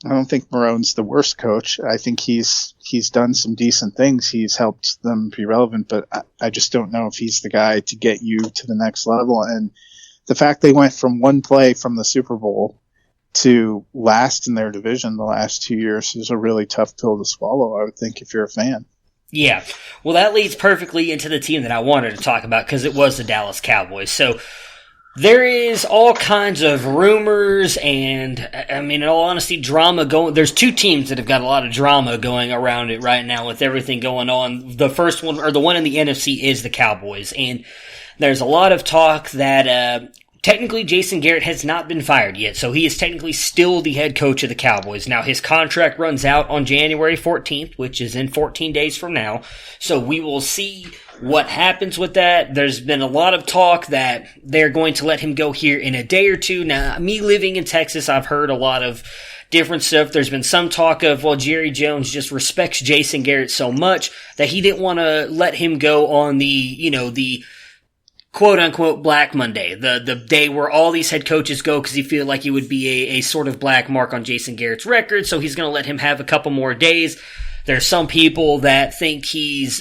I don't think Marone's the worst coach. I think he's done some decent things. He's helped them be relevant, but I just don't know if he's the guy to get you to the next level. And the fact they went from one play from the Super Bowl to last in their division the last 2 years is a really tough pill to swallow, I would think, if you're a fan. Yeah. Well, that leads perfectly into the team that I wanted to talk about because it was the Dallas Cowboys. So there is all kinds of rumors and, in all honesty, drama going. There's 2 teams that have got a lot of drama going around it right now with everything going on. The first one, or the one in the NFC, is the Cowboys. And there's a lot of talk that technically Jason Garrett has not been fired yet, so he is technically still the head coach of the Cowboys. Now, his contract runs out on January 14th, which is in 14 days from now, so we will see what happens with that. There's been a lot of talk that they're going to let him go here in a day or two. Now, me living in Texas, I've heard a lot of different stuff. There's been some talk of, Jerry Jones just respects Jason Garrett so much that he didn't want to let him go on the quote-unquote Black Monday, the day where all these head coaches go because he feel like it would be a sort of black mark on Jason Garrett's record, so he's going to let him have a couple more days. There's some people that think he's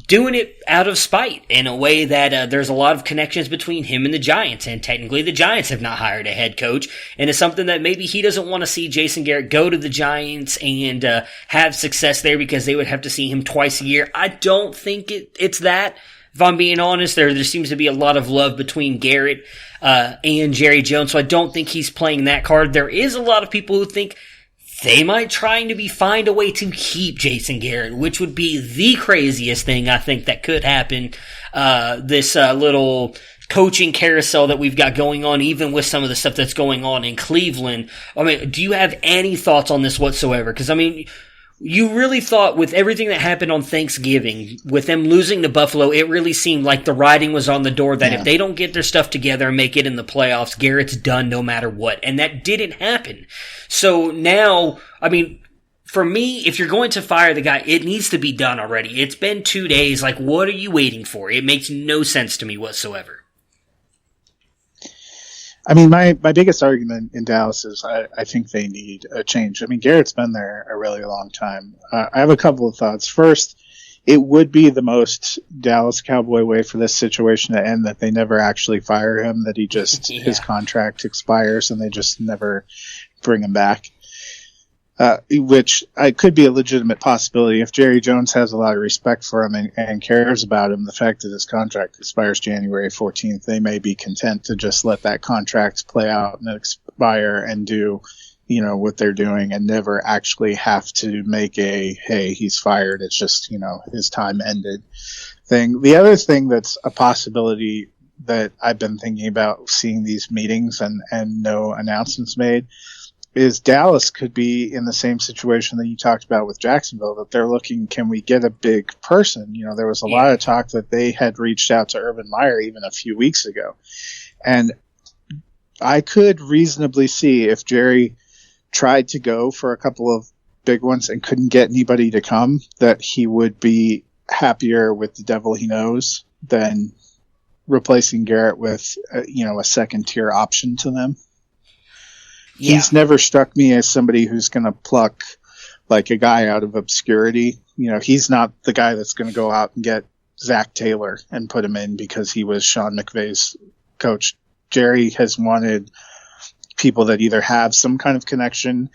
doing it out of spite in a way that there's a lot of connections between him and the Giants, and technically the Giants have not hired a head coach, and it's something that maybe he doesn't want to see Jason Garrett go to the Giants and have success there because they would have to see him twice a year. I don't think it's that. If I'm being honest, there seems to be a lot of love between Garrett and Jerry Jones, so I don't think he's playing that card. There is a lot of people who think they might find a way to keep Jason Garrett, which would be the craziest thing I think that could happen. This little coaching carousel that we've got going on, even with some of the stuff that's going on in Cleveland. Do you have any thoughts on this whatsoever? Because, you really thought with everything that happened on Thanksgiving, with them losing to Buffalo, it really seemed like the writing was on the door that if they don't get their stuff together and make it in the playoffs, Garrett's done no matter what. And that didn't happen. So now, for me, if you're going to fire the guy, it needs to be done already. It's been 2 days. What are you waiting for? It makes no sense to me whatsoever. My biggest argument in Dallas is I think they need a change. Garrett's been there a really long time. I have a couple of thoughts. First, it would be the most Dallas Cowboy way for this situation to end that they never actually fire him, that he just, his contract expires and they just never bring him back. Which could be a legitimate possibility. If Jerry Jones has a lot of respect for him and cares about him, the fact that his contract expires January 14th, they may be content to just let that contract play out and expire and do, what they're doing and never actually have to make hey, he's fired. It's just, his time ended thing. The other thing that's a possibility that I've been thinking about seeing these meetings and no announcements made is Dallas could be in the same situation that you talked about with Jacksonville, that they're looking, can we get a big person? There was a lot of talk that they had reached out to Urban Meyer even a few weeks ago. And I could reasonably see if Jerry tried to go for a couple of big ones and couldn't get anybody to come, that he would be happier with the devil he knows than replacing Garrett with, a second tier option to them. Yeah. He's never struck me as somebody who's going to pluck a guy out of obscurity. He's not the guy that's going to go out and get Zach Taylor and put him in because he was Sean McVay's coach. Jerry has wanted people that either have some kind of connection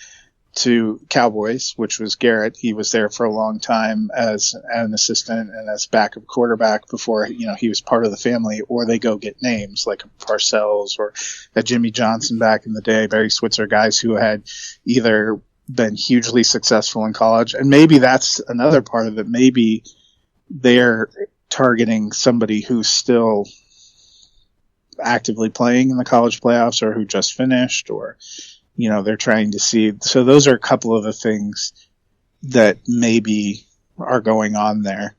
to Cowboys, which was Garrett. He was there for a long time as an assistant and as backup quarterback before, he was part of the family, or they go get names like a Parcells or a Jimmy Johnson back in the day, Barry Switzer, guys who had either been hugely successful in college. And maybe that's another part of it. Maybe they're targeting somebody who's still actively playing in the college playoffs or who just finished, or they're trying to see. So those are a couple of the things that maybe are going on there.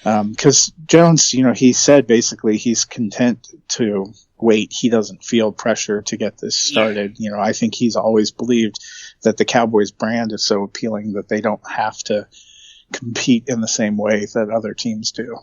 Because Jones, he said basically he's content to wait. He doesn't feel pressure to get this started. I think he's always believed that the Cowboys brand is so appealing that they don't have to compete in the same way that other teams do.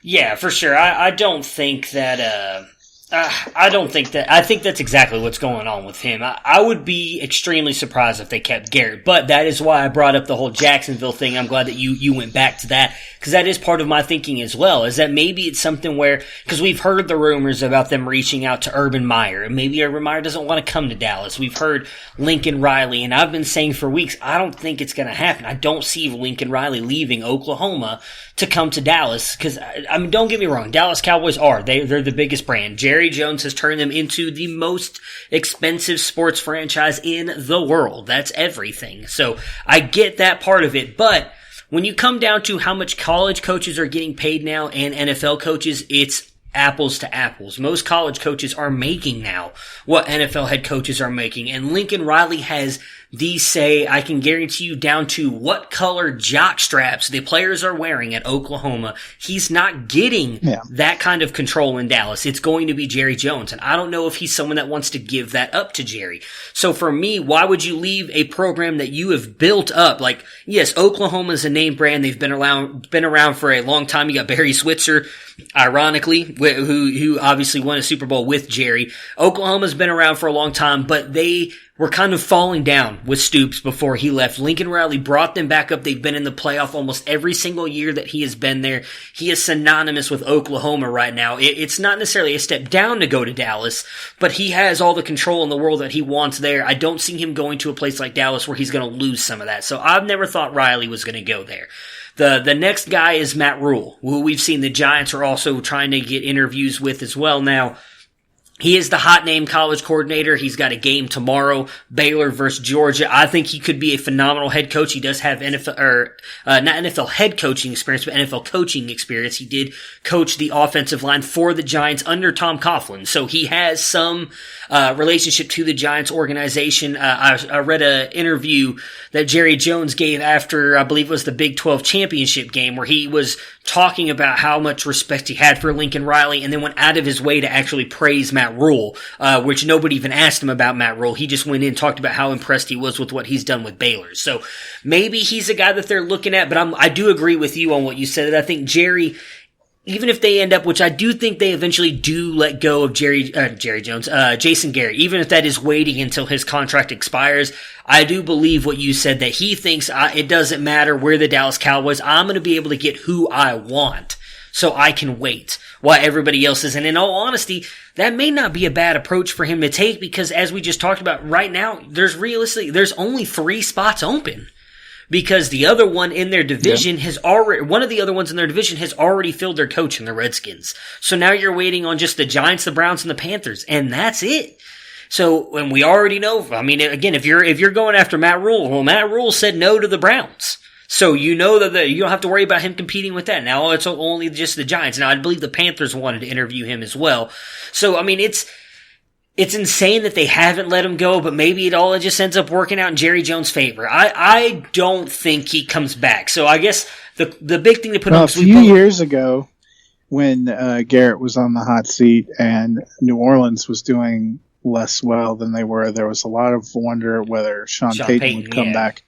Yeah, for sure. I don't think that. I think that's exactly what's going on with him. I would be extremely surprised if they kept Garrett, but that is why I brought up the whole Jacksonville thing. I'm glad that you went back to that, because that is part of my thinking as well, is that maybe it's something where, because we've heard the rumors about them reaching out to Urban Meyer, and maybe Urban Meyer doesn't want to come to Dallas. We've heard Lincoln Riley, and I've been saying for weeks, I don't think it's going to happen. I don't see Lincoln Riley leaving Oklahoma to come to Dallas, because, I mean, don't get me wrong, Dallas Cowboys they're the biggest brand. Jerry Jones has turned them into the most expensive sports franchise in the world. That's everything. So I get that part of it, but when you come down to how much college coaches are getting paid now and NFL coaches, it's apples to apples. Most college coaches are making now what NFL head coaches are making, and Lincoln Riley has these, say, I can guarantee you down to what color jock straps the players are wearing at Oklahoma. He's not getting that kind of control in Dallas. It's going to be Jerry Jones, and I don't know if he's someone that wants to give that up to Jerry. So for me, why would you leave a program that you have built up? Like, yes, Oklahoma is a name brand. They've been around for a long time. You got Barry Switzer, ironically, who obviously won a Super Bowl with Jerry. Oklahoma's been around for a long time, but they were kind of falling down with Stoops before he left. Lincoln Riley brought them back up. They've been in the playoff almost every single year that he has been there. He is synonymous with Oklahoma right now. It's not necessarily a step down to go to Dallas, but he has all the control in the world that he wants there. I don't see him going to a place like Dallas where he's going to lose some of that. So I've never thought Riley was going to go there. The next guy is Matt Rule, who we've seen the Giants are also trying to get interviews with as well now. He is the hot name college coordinator. He's got a game tomorrow, Baylor versus Georgia. I think he could be a phenomenal head coach. He does have not NFL head coaching experience, but NFL coaching experience. He did coach the offensive line for the Giants under Tom Coughlin. So he has some relationship to the Giants organization. I read an interview that Jerry Jones gave after, I believe it was the Big 12 championship game, where he was talking about how much respect he had for Lincoln Riley, and then went out of his way to actually praise Matt Rule, which nobody even asked him about Matt Rule. He just went in and talked about how impressed he was with what he's done with Baylor. So maybe he's a guy that they're looking at, but I do agree with you on what you said. I think Jerry, even if they end up, which I do think they eventually do let go of Jason Garrett, even if that is waiting until his contract expires, I do believe what you said, that he thinks it doesn't matter where the Dallas Cowboys, I'm going to be able to get who I want, so I can wait while everybody else is. And in all honesty, that may not be a bad approach for him to take, because as we just talked about right now, there's only 3 spots open. Because the other one in their division one of the other ones in their division has already filled their coach in the Redskins. So now you're waiting on just the Giants, the Browns, and the Panthers, and that's it. So, and we already know, I mean, again, if you're going after Matt Rule, well, Matt Rule said no to the Browns. So you know that you don't have to worry about him competing with that. Now it's only just the Giants. Now I believe the Panthers wanted to interview him as well. So, I mean, it's insane that they haven't let him go, but maybe it all just ends up working out in Jerry Jones' favor. I don't think he comes back. So I guess the big thing to put on a few years ago, when Garrett was on the hot seat and New Orleans was doing less well than they were, there was a lot of wonder whether Sean Payton would come back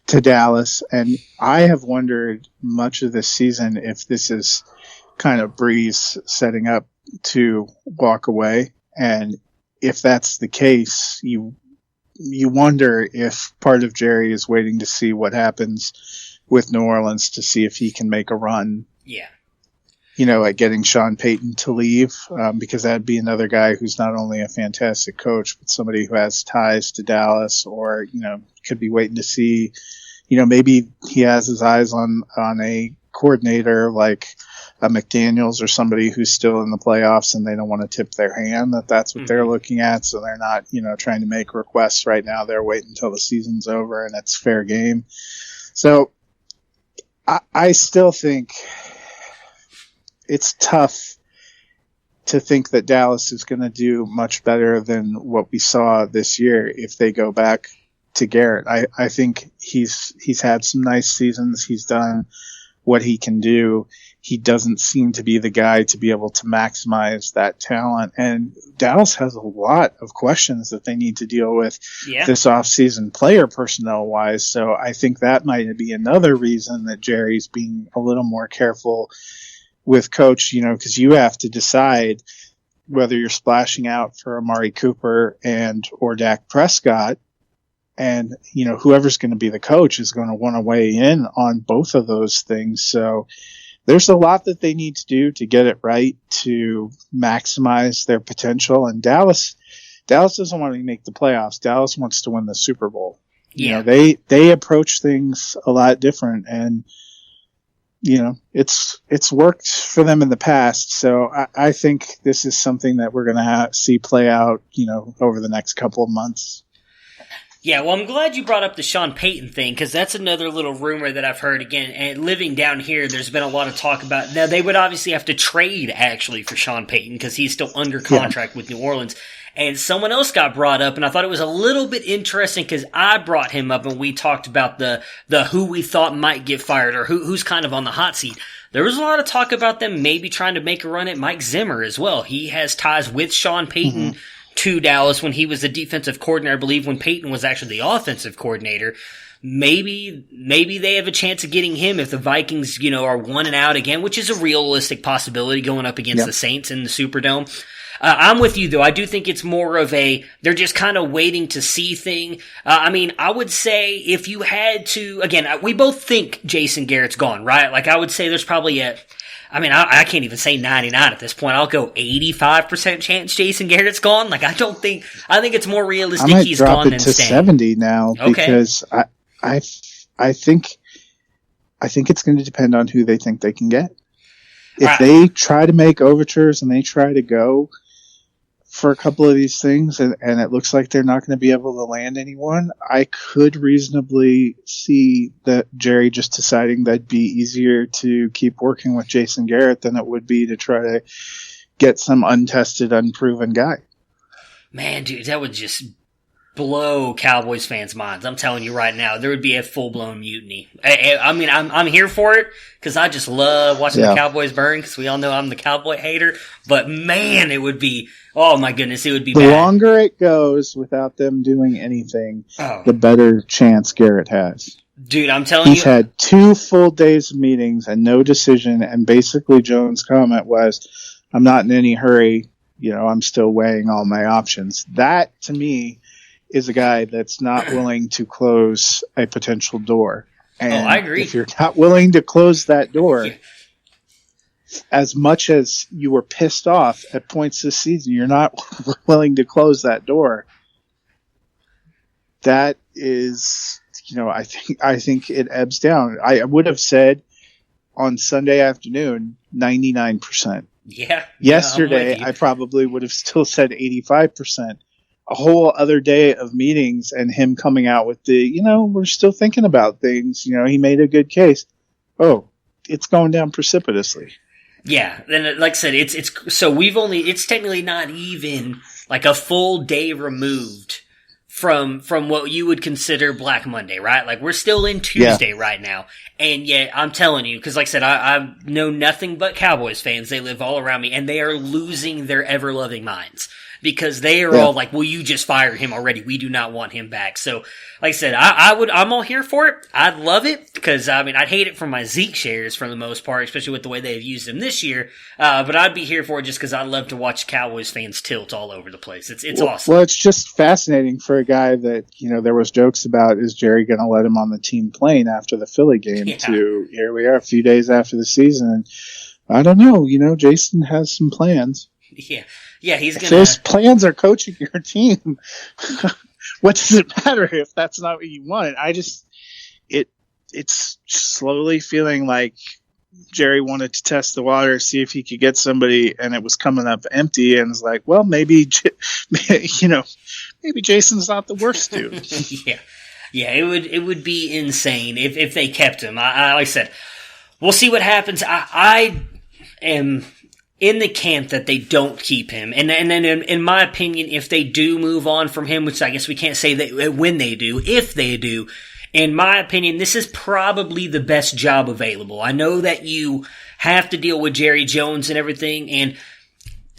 to Dallas. And I have wondered much of this season if this is kind of Breeze setting up to walk away. And if that's the case, you wonder if part of Jerry is waiting to see what happens with New Orleans to see if he can make a run. Yeah. at getting Sean Payton to leave, because that'd be another guy who's not only a fantastic coach, but somebody who has ties to Dallas, or, could be waiting to see, maybe he has his eyes on a coordinator like a McDaniels or somebody who's still in the playoffs and they don't want to tip their hand that's what they're looking at. So they're not, trying to make requests right now. They're waiting until the season's over and it's fair game. So I still think it's tough to think that Dallas is going to do much better than what we saw this year if they go back to Garrett. I think he's had some nice seasons. He's done what he can do. He doesn't seem to be the guy to be able to maximize that talent. And Dallas has a lot of questions that they need to deal with this offseason, player personnel wise. So I think that might be another reason that Jerry's being a little more careful with coach, because you have to decide whether you're splashing out for Amari Cooper or Dak Prescott. And, whoever's going to be the coach is going to want to weigh in on both of those things. So there's a lot that they need to do to get it right, to maximize their potential. And Dallas doesn't want to make the playoffs. Dallas wants to win the Super Bowl. Yeah. They approach things a lot different, and, it's worked for them in the past. So I think this is something that we're going to see play out, over the next couple of months. Yeah, well, I'm glad you brought up the Sean Payton thing, because that's another little rumor that I've heard again. And living down here, there's been a lot of talk about. Now, they would obviously have to trade, actually, for Sean Payton, because he's still under contract with New Orleans. And someone else got brought up, and I thought it was a little bit interesting, because I brought him up, and we talked about the who we thought might get fired, or who's kind of on the hot seat. There was a lot of talk about them maybe trying to make a run at Mike Zimmer as well. He has ties with Sean Payton. Mm-hmm. To Dallas when he was the defensive coordinator, I believe, when Peyton was actually the offensive coordinator. Maybe they have a chance of getting him if the Vikings, are 1-out again, which is a realistic possibility going up against the Saints in the Superdome. I'm with you though. I do think it's more of they're just kind of waiting to see thing. I would say if you had to, again, we both think Jason Garrett's gone, right? Like I would say there's probably I can't even say 99 at this point. I'll go 85% chance Jason Garrett's gone. Like I think it's more realistic he's gone than staying. I might drop it to 70 now because I think it's going to depend on who they think they can get. If they try to make overtures and they try to go for a couple of these things and it looks like they're not going to be able to land anyone, I could reasonably see that Jerry just deciding that'd be easier to keep working with Jason Garrett than it would be to try to get some untested, unproven guy. Man, dude, that would just blow Cowboys fans' minds. I'm telling you right now, there would be a full-blown mutiny. I'm here for it because I just love watching the Cowboys burn because we all know I'm the Cowboy hater. But man, it would be, oh my goodness, it would be bad. The longer it goes without them doing anything, the better chance Garrett has. Dude, I'm telling you. He's had 2 full days of meetings and no decision, and basically Jones' comment was, I'm not in any hurry, I'm still weighing all my options. That, to me, is a guy that's not willing to close a potential door. And I agree. If you're not willing to close that door, as much as you were pissed off at points this season, you're not willing to close that door. That is, I think it ebbs down. I would have said on Sunday afternoon, 99%. Yeah. Yesterday, I probably would have still said 85%. A whole other day of meetings and him coming out with we're still thinking about things. He made a good case. Oh, it's going down precipitously. Yeah. Then, like I said, it's technically not even like a full day removed from what you would consider Black Monday, right? Like we're still in Tuesday right now. And yet I'm telling you, cause like I said, I know nothing but Cowboys fans. They live all around me and they are losing their ever loving minds. Because they are all like, well, you just fired him already. We do not want him back. So, like I said, I'm all here for it. I'd love it because, I'd hate it for my Zeke shares for the most part, especially with the way they've used him this year. But I'd be here for it just because I love to watch Cowboys fans tilt all over the place. It's awesome. Well, it's just fascinating for a guy that, there was jokes about, is Jerry going to let him on the team plane after the Philly game here we are a few days after the season. I don't know. Jason has some plans. Yeah, he's If those plans are coaching your team, what does it matter if that's not what you want? It's slowly feeling like Jerry wanted to test the water, see if he could get somebody, and it was coming up empty, and it's like, well, maybe Jason's not the worst dude. Yeah, it would be insane if they kept him. Like I said, we'll see what happens. I am in the camp that they don't keep him, and then in my opinion, if they do move on from him, which I guess we can't say that when they do, if they do. In my opinion, this is probably the best job available. I know that you have to deal with Jerry Jones and everything, and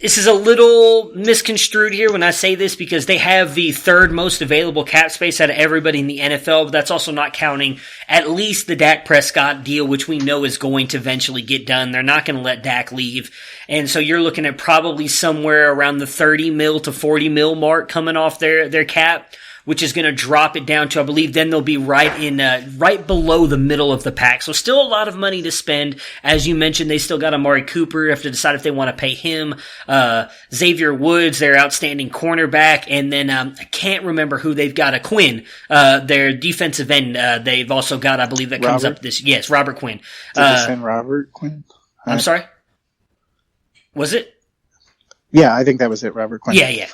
this is a little misconstrued here when I say this because they have the third most available cap space out of everybody in the NFL, but that's also not counting at least the Dak Prescott deal, which we know is going to eventually get done. They're not going to let Dak leave. And so you're looking at probably somewhere around the 30 mil to 40 mil mark coming off their cap, which is going to drop it down to, I believe, then they'll be right below the middle of the pack. So still a lot of money to spend. As you mentioned, they still got Amari Cooper. You have to decide if they want to pay him. Xavier Woods, their outstanding cornerback. And then I can't remember who they've got. Quinn, their defensive end. They've also got, I believe, that comes up this. Yes, Robert Quinn. Did they send Robert Quinn? I'm sorry? Was it? Yeah, I think that was it, Robert Quinn. Yeah.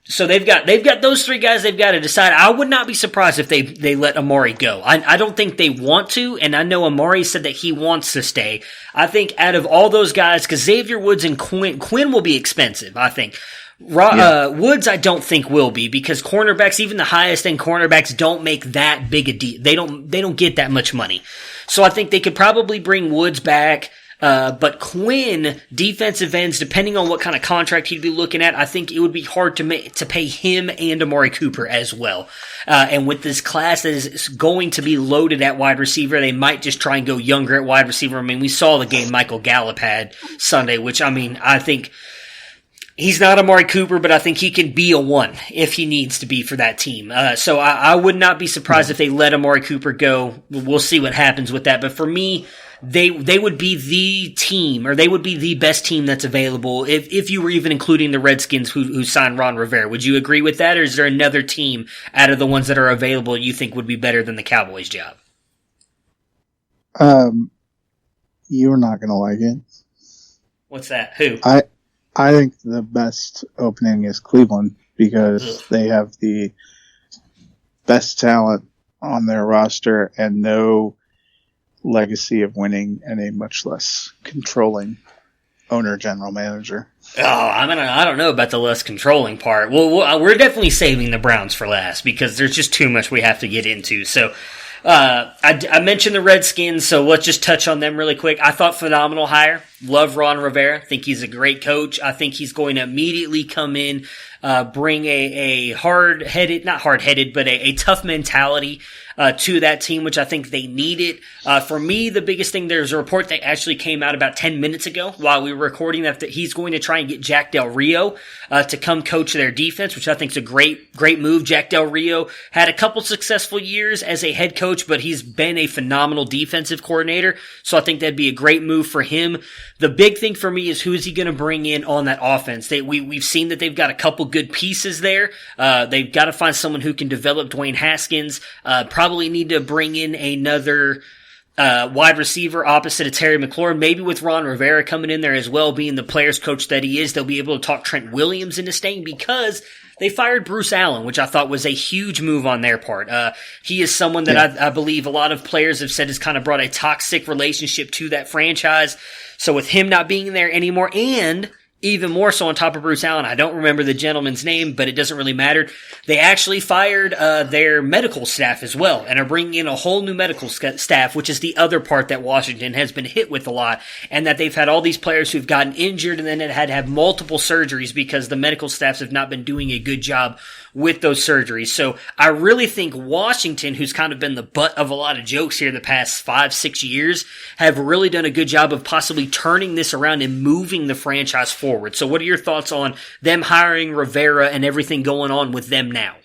So they've got those three guys they've got to decide. I would not be surprised if they let Amari go. I don't think they want to, and I know Amari said that he wants to stay. I think out of all those guys, because Xavier Woods and Quinn will be expensive, I think. Woods I don't think will be, because cornerbacks, even the highest end cornerbacks, don't make that big a deal. They don't get that much money. So I think they could probably bring Woods back. But Quinn, defensive ends, depending on what kind of contract he'd be looking at, I think it would be hard to pay him and Amari Cooper as well. And with this class that is going to be loaded at wide receiver, they might just try and go younger at wide receiver. I mean, we saw the game Michael Gallup had Sunday, which, I mean, I think he's not Amari Cooper, but I think he can be a one if he needs to be for that team. So I would not be surprised if they let Amari Cooper go. We'll see what happens with that. But for me, they would be the team, or they would be the best team that's available if you were even including the Redskins who signed Ron Rivera. Would you agree with that, or is there another team out of the ones that are available you think would be better than the Cowboys' job? You're not going to like it. What's that? Who? I think the best opening is Cleveland, because they have the best talent on their roster and no legacy of winning, and a much less controlling owner, general manager. Oh, I don't know about the less controlling part. Well, we're definitely saving the Browns for last, because there's just too much we have to get into. So, I mentioned the Redskins, so let's just touch on them really quick. I thought phenomenal hire. Love Ron Rivera. Think he's a great coach. I think he's going to immediately come in, bring a not hard-headed, but a tough mentality to that team, which I think they needed. For me, the biggest thing, there's a report that actually came out about 10 minutes ago while we were recording that he's going to try and get Jack Del Rio to come coach their defense, which I think is a great move. Jack Del Rio had a couple successful years as a head coach, but he's been a phenomenal defensive coordinator, so I think that'd be a great move for him. The big thing for me is who is he going to bring in on that offense? We've seen that they've got a couple good pieces there. They've got to find someone who can develop Dwayne Haskins. Probably need to bring in another wide receiver opposite of Terry McLaurin. Maybe with Ron Rivera coming in there as well, being the players coach that he is, they'll be able to talk Trent Williams into staying, because they fired Bruce Allen, which I thought was a huge move on their part. He is someone that I believe a lot of players have said has kind of brought a toxic relationship to that franchise. So with him not being there anymore, and even more so on top of Bruce Allen, I don't remember the gentleman's name, but it doesn't really matter. They actually fired their medical staff as well, and are bringing in a whole new medical staff, which is the other part that Washington has been hit with a lot, and that they've had all these players who've gotten injured and then had to have multiple surgeries because the medical staffs have not been doing a good job with those surgeries. So I really think Washington, who's kind of been the butt of a lot of jokes here the past 5-6 years, have really done a good job of possibly turning this around and moving the franchise forward. So what are your thoughts on them hiring Rivera and everything going on with them now?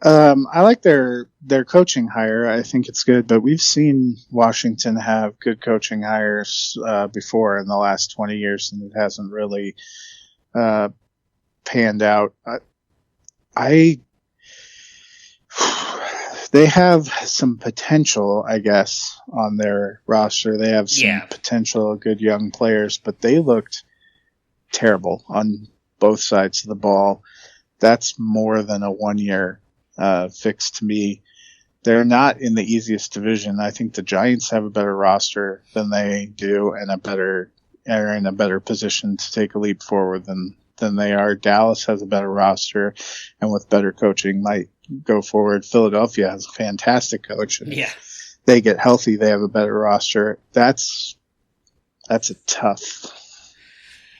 I like their coaching hire. I think it's good, but we've seen Washington have good coaching hires before in the last 20 years, and it hasn't really panned out. They have some potential, I guess, on their roster. They have some potential good young players, but they looked terrible on both sides of the ball. That's more than a 1 year fix to me. They're not in the easiest division. I think the Giants have a better roster than they do and are in a better position to take a leap forward than they are. Dallas has a better roster and with better coaching might go forward. Philadelphia has a fantastic coach. And if they get healthy, they have a better roster. That's a tough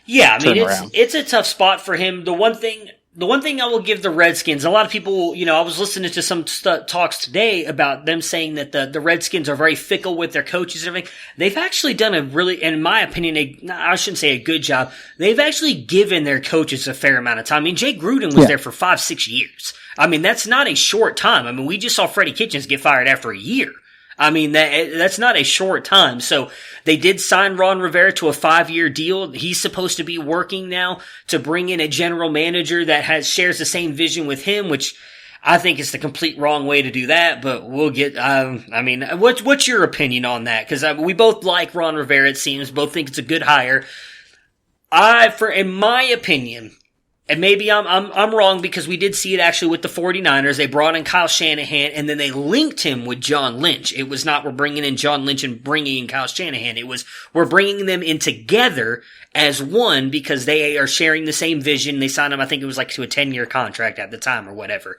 turnaround. It's a tough spot for him. The one thing I will give the Redskins, a lot of people, I was listening to some talks today about them saying that the Redskins are very fickle with their coaches and everything. They've actually done a really, in my opinion, I shouldn't say a good job. They've actually given their coaches a fair amount of time. I mean, Jay Gruden was there for 5-6 years. I mean, that's not a short time. I mean, we just saw Freddie Kitchens get fired after a year. I mean, that's not a short time. So they did sign Ron Rivera to a 5-year deal. He's supposed to be working now to bring in a general manager that shares the same vision with him, which I think is the complete wrong way to do that. But we'll get. What's your opinion on that? Because we both like Ron Rivera. It seems both think it's a good hire. In my opinion. And maybe I'm wrong because we did see it actually with the 49ers. They brought in Kyle Shanahan and then they linked him with John Lynch. It was not we're bringing in John Lynch and bringing in Kyle Shanahan. It was we're bringing them in together as one because they are sharing the same vision. They signed him, I think it was like to a 10-year contract at the time or whatever.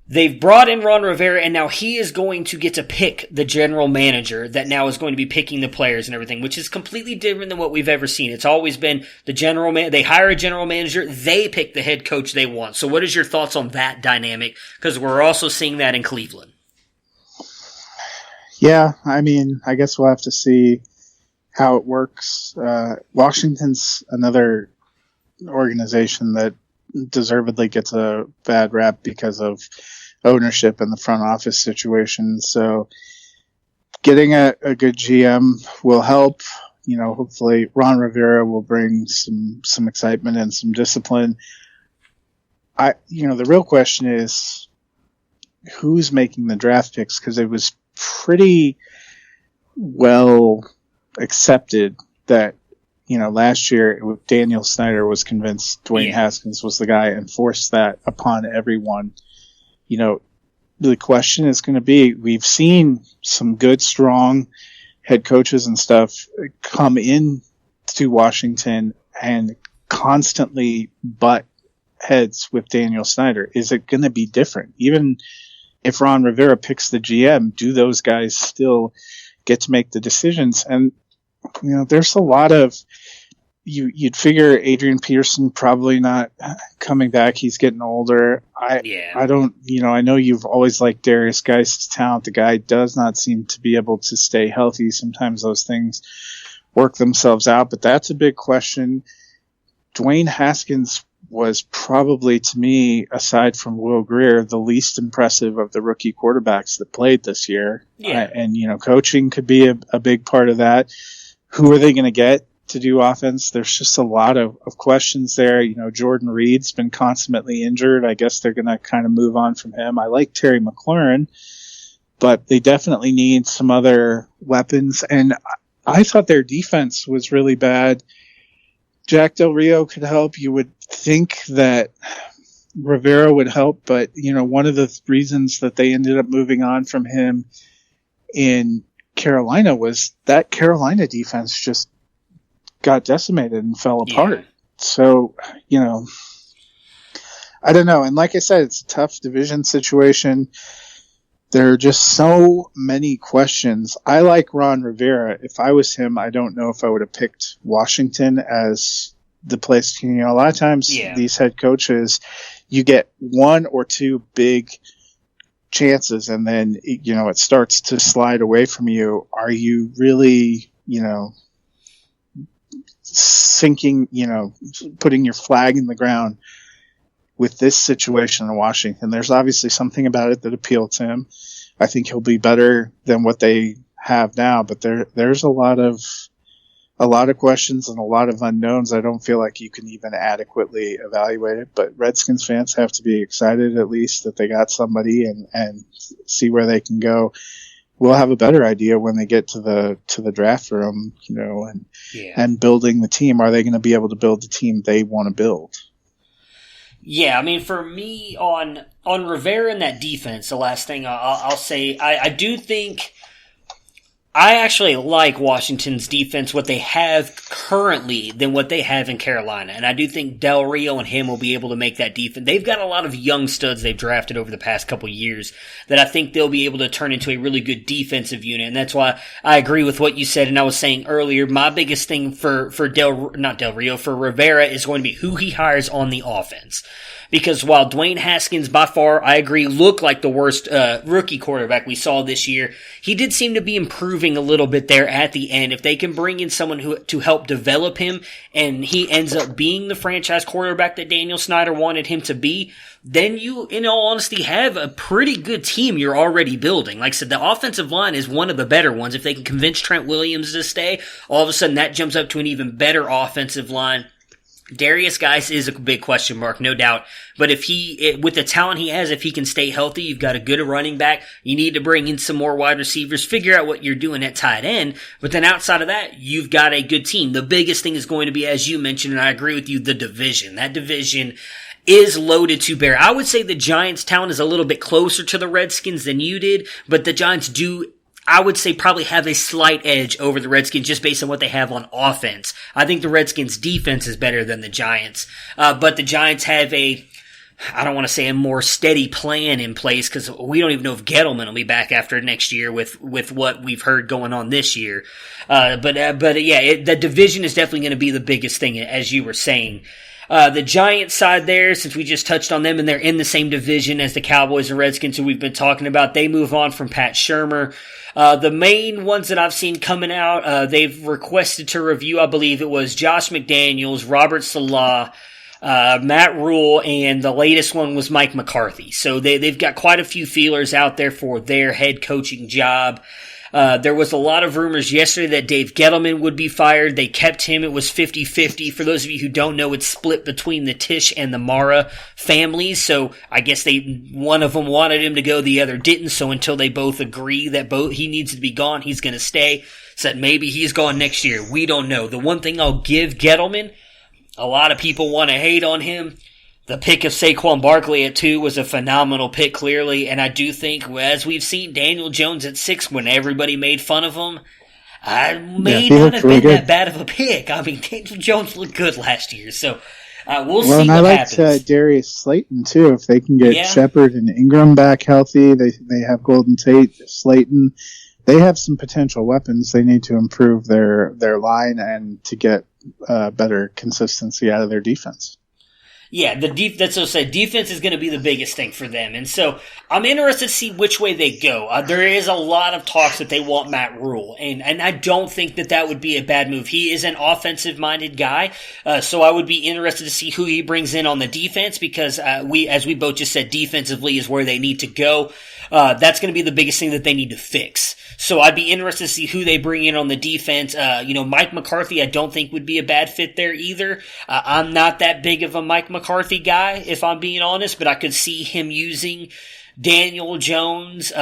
They've brought in Ron Rivera, and now he is going to get to pick the general manager that now is going to be picking the players and everything, which is completely different than what we've ever seen. It's always been the general man. They hire a general manager, they pick the head coach they want. So what is your thoughts on that dynamic? Because we're also seeing that in Cleveland. Yeah, I mean, I guess we'll have to see how it works. Washington's another organization that deservedly gets a bad rap because of ownership and the front office situation. So getting a good GM will help. Hopefully Ron Rivera will bring some excitement and some discipline. The real question is who's making the draft picks, because it was pretty well accepted that last year Daniel Snyder was convinced Dwayne Haskins was the guy and forced that upon everyone. The question is going to be, we've seen some good, strong head coaches and stuff come in to Washington and constantly butt heads with Daniel Snyder. Is it going to be different? Even if Ron Rivera picks the GM, do those guys still get to make the decisions? And there's a lot of you'd figure Adrian Peterson probably not coming back. He's getting older. I don't, I know you've always liked Darius Geis's talent. The guy does not seem to be able to stay healthy. Sometimes those things work themselves out, but that's a big question. Dwayne Haskins was probably, to me, aside from Will Grier, the least impressive of the rookie quarterbacks that played this year. Yeah. And coaching could be a big part of that. Who are they going to get to do offense? There's just a lot of questions there. Jordan Reed's been consummately injured. I guess they're going to kind of move on from him. I like Terry McLaurin, but they definitely need some other weapons. And I thought their defense was really bad. Jack Del Rio could help. You would think that Rivera would help, but one of the reasons that they ended up moving on from him in Carolina was that Carolina defense just got decimated and fell apart. So, I don't know. And like I said, it's a tough division situation. There are just so many questions. I like Ron Rivera. If I was him, I don't know if I would have picked Washington as the place. A lot of times these head coaches, you get one or two big chances and then, it starts to slide away from you. Are you really, sinking, putting your flag in the ground with this situation in Washington. There's obviously something about it that appealed to him. I think he'll be better than what they have now, but there's a lot of questions and a lot of unknowns. I don't feel like you can even adequately evaluate it, but Redskins fans have to be excited at least that they got somebody and see where they can go. We'll have a better idea when they get to the draft room, and building the team. Are they going to be able to build the team they want to build? Yeah, I mean, for me, on Rivera and that defense, the last thing I'll say, I do think I actually like Washington's defense, what they have currently, than what they have in Carolina. And I do think Del Rio and him will be able to make that defense. They've got a lot of young studs they've drafted over the past couple years that I think they'll be able to turn into a really good defensive unit. And that's why I agree with what you said. And I was saying earlier, my biggest thing for Rivera is going to be who he hires on the offense. Because while Dwayne Haskins, by far, I agree, looked like the worst rookie quarterback we saw this year, he did seem to be improving a little bit there at the end. If they can bring in someone to help develop him, and he ends up being the franchise quarterback that Daniel Snyder wanted him to be, then you, in all honesty, have a pretty good team you're already building. Like I said, the offensive line is one of the better ones. If they can convince Trent Williams to stay, all of a sudden that jumps up to an even better offensive line. Darius Geis is a big question mark, no doubt. But with the talent he has, if he can stay healthy, you've got a good running back. You need to bring in some more wide receivers, figure out what you're doing at tight end. But then outside of that, you've got a good team. The biggest thing is going to be, as you mentioned, and I agree with you, the division. That division is loaded to bear. I would say the Giants' talent is a little bit closer to the Redskins than you did, but the Giants do, I would say, probably have a slight edge over the Redskins just based on what they have on offense. I think the Redskins' defense is better than the Giants. But the Giants have I don't want to say a more steady plan in place, because we don't even know if Gettleman will be back after next year with what we've heard going on this year. The division is definitely going to be the biggest thing, as you were saying. The Giants side there, since we just touched on them and they're in the same division as the Cowboys and Redskins who we've been talking about, they move on from Pat Shurmur. The main ones that I've seen coming out, they've requested to review, I believe it was Josh McDaniels, Robert Salah, Matt Rule, and the latest one was Mike McCarthy. So they've got quite a few feelers out there for their head coaching job. There was a lot of rumors yesterday that Dave Gettleman would be fired. They kept him. It was 50-50. For those of you who don't know, it's split between the Tisch and the Mara families. So I guess one of them wanted him to go, the other didn't. So until they both agree that he needs to be gone, he's going to stay. Said maybe he's gone next year. We don't know. The one thing I'll give Gettleman, a lot of people want to hate on him. The pick of Saquon Barkley at 2 was a phenomenal pick, clearly, and I do think, as we've seen Daniel Jones at 6 when everybody made fun of him, may not have been that bad of a pick. I mean, Daniel Jones looked good last year, so we'll see what happens. I liked Darius Slayton, too. If they can get Shepard and Ingram back healthy, they have Golden Tate, Slayton. They have some potential weapons. They need to improve their line and to get better consistency out of their defense. Yeah, that's what I said. Defense is going to be the biggest thing for them. And so I'm interested to see which way they go. There is a lot of talks that they want Matt Rule, and I don't think that would be a bad move. He is an offensive-minded guy, so I would be interested to see who he brings in on the defense, because as we both just said, defensively is where they need to go. That's going to be the biggest thing that they need to fix. So I'd be interested to see who they bring in on the defense. Mike McCarthy, I don't think would be a bad fit there either. I'm not that big of a Mike McCarthy guy, if I'm being honest, but I could see him using Daniel Jones in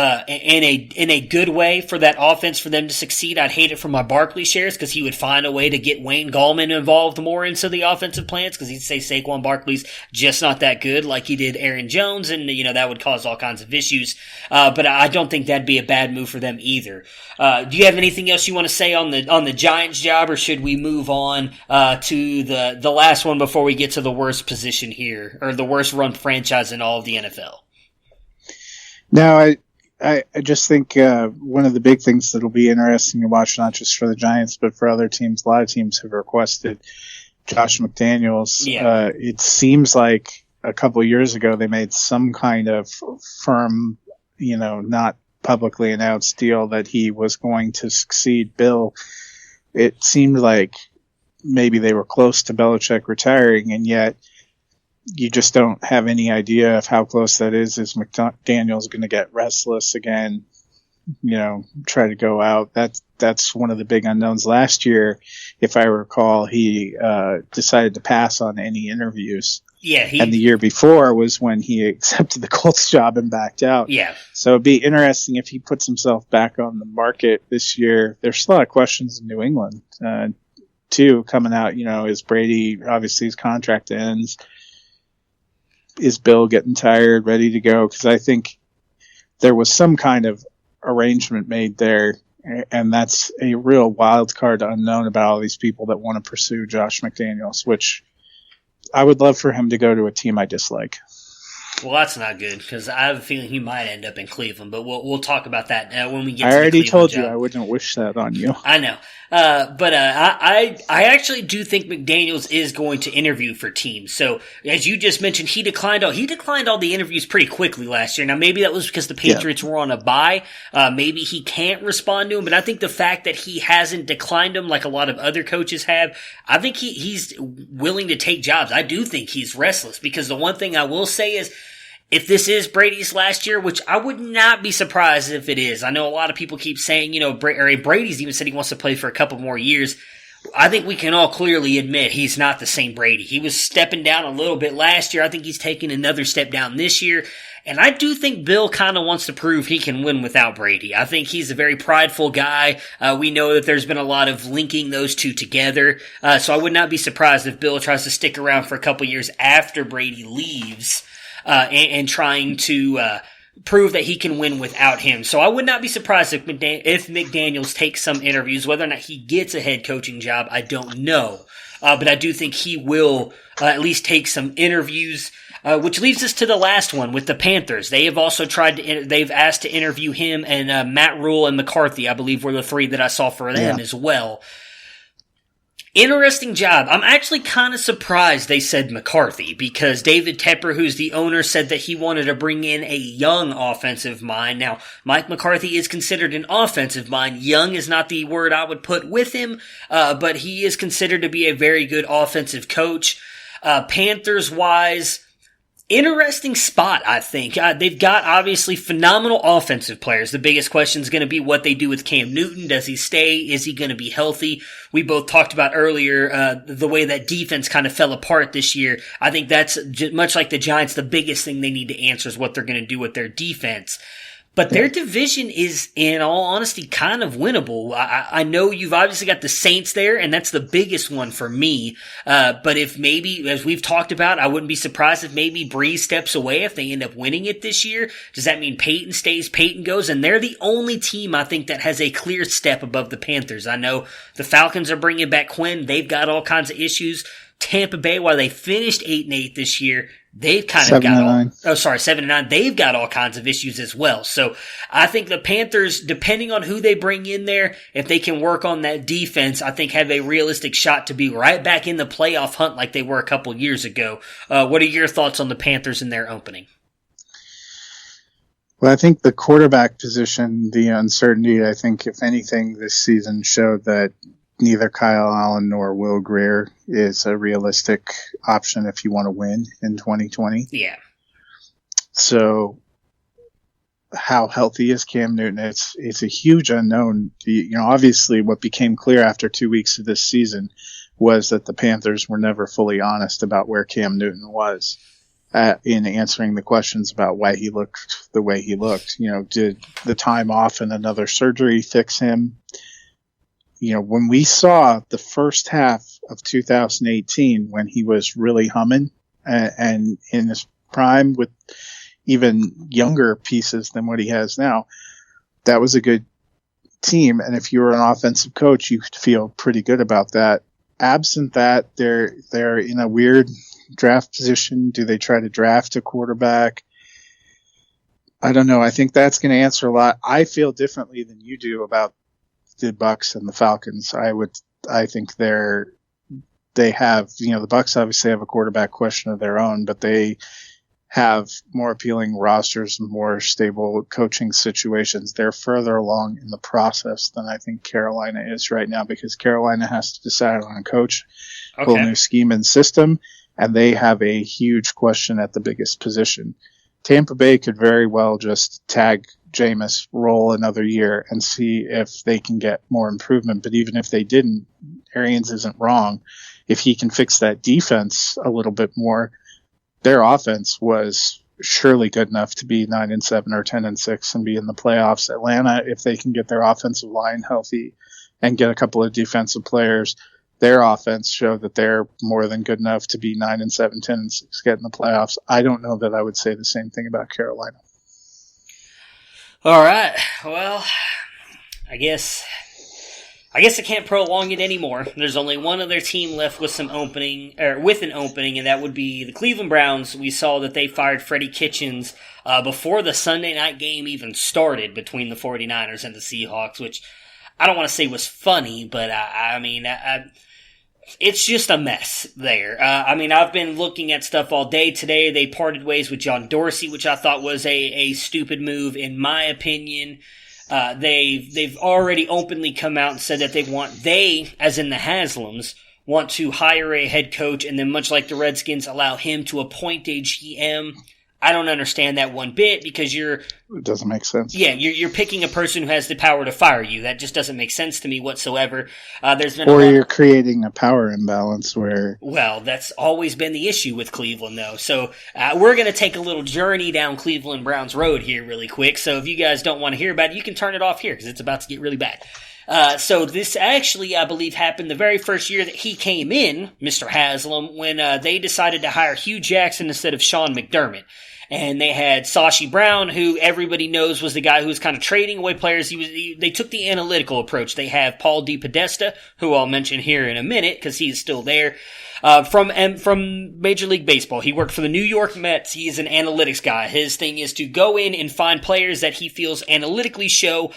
a good way for that offense for them to succeed. I'd hate it for my Barkley shares, because he would find a way to get Wayne Gallman involved more into the offensive plans, because he'd say Saquon Barkley's just not that good like he did Aaron Jones, and that would cause all kinds of issues. But I don't think that'd be a bad move for them either. Do you have anything else you want to say on the Giants job, or should we move on to the last one before we get to the worst position here, or the worst run franchise in all of the NFL? No, I just think one of the big things that'll be interesting to watch, not just for the Giants, but for other teams, a lot of teams have requested Josh McDaniels. Yeah. It seems like a couple of years ago they made some kind of firm, not publicly announced deal that he was going to succeed Bill. It seemed like maybe they were close to Belichick retiring, and yet you just don't have any idea of how close that is. Is McDaniel's going to get restless again? Try to go out. That's one of the big unknowns. Last year, if I recall, he decided to pass on any interviews. Yeah, and the year before was when he accepted the Colts job and backed out. Yeah. So it'd be interesting if he puts himself back on the market this year. There's a lot of questions in New England, too, coming out. Is Brady, obviously his contract ends. Is Bill getting tired, ready to go? Because I think there was some kind of arrangement made there, and that's a real wild card unknown about all these people that want to pursue Josh McDaniels, which I would love for him to go to a team I dislike. Well, that's not good because I have a feeling he might end up in Cleveland, but we'll talk about that when we get to the Cleveland I already told you job. I wouldn't wish that on you. I know. But I actually do think McDaniels is going to interview for teams. So as you just mentioned, he declined all the interviews pretty quickly last year. Now maybe that was because the Patriots were on a bye. Maybe he can't respond to him, but I think the fact that he hasn't declined them like a lot of other coaches have, I think he's willing to take jobs. I do think he's restless because the one thing I will say is, if this is Brady's last year, which I would not be surprised if it is. I know a lot of people keep saying, Brady's even said he wants to play for a couple more years. I think we can all clearly admit he's not the same Brady. He was stepping down a little bit last year. I think he's taking another step down this year. And I do think Bill kind of wants to prove he can win without Brady. I think he's a very prideful guy. We know that there's been a lot of linking those two together. So I would not be surprised if Bill tries to stick around for a couple years after Brady leaves. And trying to prove that he can win without him. So I would not be surprised if McDaniels takes some interviews. Whether or not he gets a head coaching job, I don't know. But I do think he will at least take some interviews, which leads us to the last one with the Panthers. They have also they've asked to interview him, and Matt Rule and McCarthy, I believe, were the three that I saw for them as well. Interesting job. I'm actually kind of surprised they said McCarthy because David Tepper, who's the owner, said that he wanted to bring in a young offensive mind. Now, Mike McCarthy is considered an offensive mind. Young is not the word I would put with him, but he is considered to be a very good offensive coach. Panthers-wise, interesting spot, I think. They've got, obviously, phenomenal offensive players. The biggest question is going to be what they do with Cam Newton. Does he stay? Is he going to be healthy? We both talked about earlier the way that defense kind of fell apart this year. I think that's, much like the Giants, the biggest thing they need to answer is what they're going to do with their defense. But their division is, in all honesty, kind of winnable. I know you've obviously got the Saints there, and that's the biggest one for me. But if maybe, as we've talked about, I wouldn't be surprised if maybe Breeze steps away if they end up winning it this year. Does that mean Peyton stays, Peyton goes? And they're the only team, I think, that has a clear step above the Panthers. I know the Falcons are bringing back Quinn. They've got all kinds of issues. Tampa Bay, while they finished 8-8 this year, they've kind of got 7-9. They've got all kinds of issues as well. So I think the Panthers, depending on who they bring in there, if they can work on that defense, I think have a realistic shot to be right back in the playoff hunt like they were a couple years ago. What are your thoughts on the Panthers in their opening? Well, I think the quarterback position, the uncertainty, I think if anything this season showed that neither Kyle Allen nor Will Grier is a realistic option if you want to win in 2020. Yeah. So how healthy is Cam Newton? It's a huge unknown. Obviously what became clear after 2 weeks of this season was that the Panthers were never fully honest about where Cam Newton was in answering the questions about why he looked the way he looked. Did the time off and another surgery fix him? When we saw the first half of 2018, when he was really humming and in his prime with even younger pieces than what he has now, that was a good team. And if you were an offensive coach, you could feel pretty good about that. Absent that, they're in a weird draft position. Do they try to draft a quarterback? I don't know. I think that's going to answer a lot. I feel differently than you do about the Bucs and the Falcons. I think they have, the Bucs obviously have a quarterback question of their own, but they have more appealing rosters and more stable coaching situations. They're further along in the process than I think Carolina is right now, because Carolina has to decide on a coach, whole new scheme and system. and they have a huge question at the biggest position. Tampa Bay could very well just tag Jameis, roll another year, and see if they can get more improvement. But even if they didn't, Arians isn't wrong. If he can fix that defense a little bit more, their offense was surely good enough to be 9-7 or 10-6 and be in the playoffs. Atlanta, if they can get their offensive line healthy and get a couple of defensive players, their offense showed that they're more than good enough to be 9-7, 10-6, get in the playoffs. I don't know that I would say the same thing about Carolina. All right. Well, I guess I can't prolong it anymore. There's only one other team left with an opening, and that would be the Cleveland Browns. We saw that they fired Freddie Kitchens before the Sunday night game even started between the 49ers and the Seahawks, which I don't want to say was funny, but it's just a mess there. I've been looking at stuff all day today. They parted ways with John Dorsey, which I thought was a stupid move, in my opinion. They've already openly come out and said that they, as in the Haslams, want to hire a head coach and then, much like the Redskins, allow him to appoint a GM. I don't understand that one bit, because it doesn't make sense. Yeah, you're picking a person who has the power to fire you. That just doesn't make sense to me whatsoever. You're creating a power imbalance where... Well, that's always been the issue with Cleveland, though. So we're going to take a little journey down Cleveland Browns Road here really quick. So if you guys don't want to hear about it, you can turn it off here, because it's about to get really bad. So this actually, I believe, happened the very first year that he came in, Mr. Haslam, when they decided to hire Hugh Jackson instead of Sean McDermott. And they had Sashi Brown, who everybody knows was the guy who was kind of trading away players. They took the analytical approach. They have Paul DePodesta, who I'll mention here in a minute because he's still there, from Major League Baseball. He worked for the New York Mets. He is an analytics guy. His thing is to go in and find players that he feels analytically show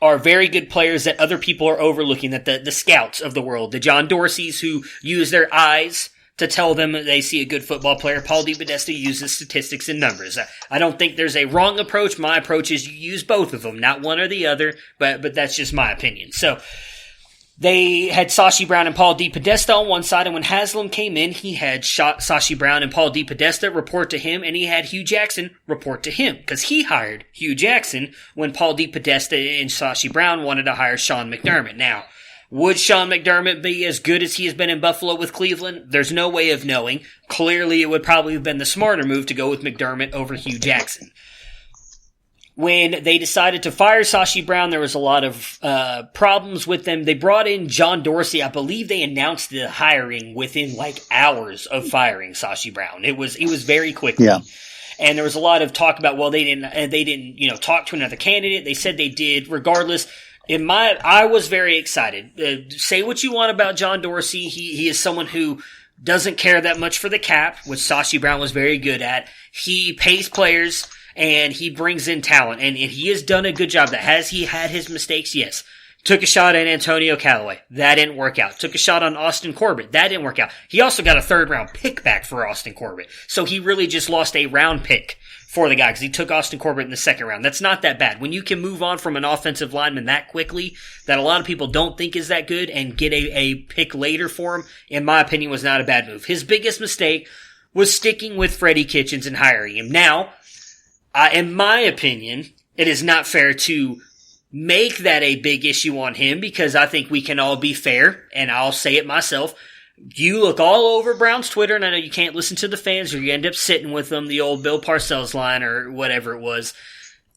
are very good players that other people are overlooking, that the scouts of the world, the John Dorseys who use their eyes to tell them that they see a good football player. Paul DePodesta uses statistics and numbers. I don't think there's a wrong approach. My approach is you use both of them, not one or the other, but that's just my opinion. So they had Sashi Brown and Paul DePodesta on one side, and when Haslam came in, he had Sashi Brown and Paul DePodesta report to him, and he had Hugh Jackson report to him, because he hired Hugh Jackson when Paul DePodesta and Sashi Brown wanted to hire Sean McDermott. Now, would Sean McDermott be as good as he has been in Buffalo with Cleveland? There's no way of knowing. Clearly, it would probably have been the smarter move to go with McDermott over Hugh Jackson. When they decided to fire Sashi Brown, there was a lot of problems with them. They brought in John Dorsey. I believe they announced the hiring within hours of firing Sashi Brown. It was very quickly. Yeah. And there was a lot of talk about, they didn't talk to another candidate. They said they did. Regardless, I was very excited. Say what you want about John Dorsey. He is someone who doesn't care that much for the cap, which Sashi Brown was very good at. He pays players and he brings in talent, and he has done a good job. Has he had his mistakes? Yes. Took a shot at Antonio Callaway. That didn't work out. Took a shot on Austin Corbett. That didn't work out. He also got a third-round pick back for Austin Corbett. So he really just lost a round pick for the guy, because he took Austin Corbett in the second round. That's not that bad. When you can move on from an offensive lineman that quickly, that a lot of people don't think is that good, and get a pick later for him, in my opinion, was not a bad move. His biggest mistake was sticking with Freddie Kitchens and hiring him. Now, in my opinion, it is not fair to make that a big issue on him, because I think we can all be fair, and I'll say it myself. You look all over Brown's Twitter, and I know you can't listen to the fans or you end up sitting with them, the old Bill Parcells line or whatever it was.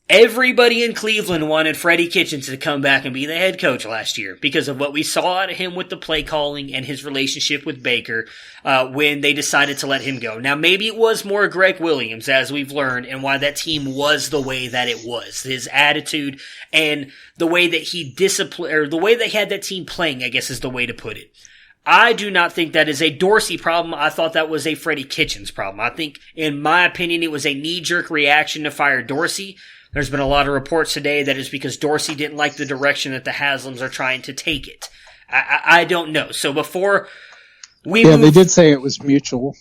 Everybody in Cleveland wanted Freddie Kitchens to come back and be the head coach last year because of what we saw out of him with the play calling and his relationship with Baker when they decided to let him go. Now, maybe it was more Greg Williams, as we've learned, and why that team was the way that it was. His attitude and the way that he the way they had that team playing, I guess is the way to put it. I do not think that is a Dorsey problem. I thought that was a Freddie Kitchens problem. I think, in my opinion, it was a knee-jerk reaction to fire Dorsey. There's been a lot of reports today that it's because Dorsey didn't like the direction that the Haslams are trying to take it. I don't know. So before we they did say it was mutual.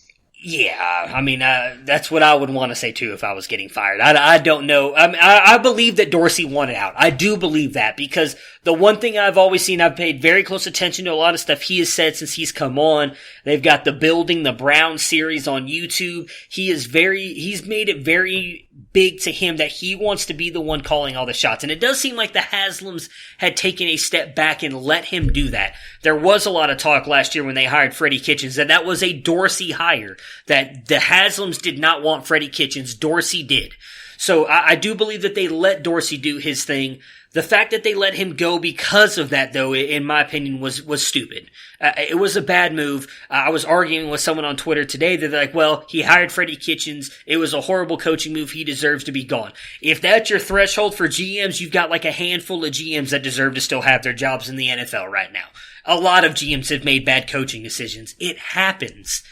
Yeah, I mean, that's what I would want to say, too, if I was getting fired. I don't know. I believe that Dorsey wanted out. I do believe that, because The one thing I've always seen, I've paid very close attention to a lot of stuff he has said since he's come on. They've got the Building the Brown series on YouTube. He's made it very big to him that he wants to be the one calling all the shots. And it does seem like the Haslams had taken a step back and let him do that. There was a lot of talk last year when they hired Freddie Kitchens that was a Dorsey hire, that the Haslams did not want Freddie Kitchens. Dorsey did. So I do believe that they let Dorsey do his thing. The fact that they let him go because of that, though, in my opinion, was stupid. It was a bad move. I was arguing with someone on Twitter today that they're like, well, he hired Freddie Kitchens. It was a horrible coaching move. He deserves to be gone. If that's your threshold for GMs, you've got like a handful of GMs that deserve to still have their jobs in the NFL right now. A lot of GMs have made bad coaching decisions. It happens.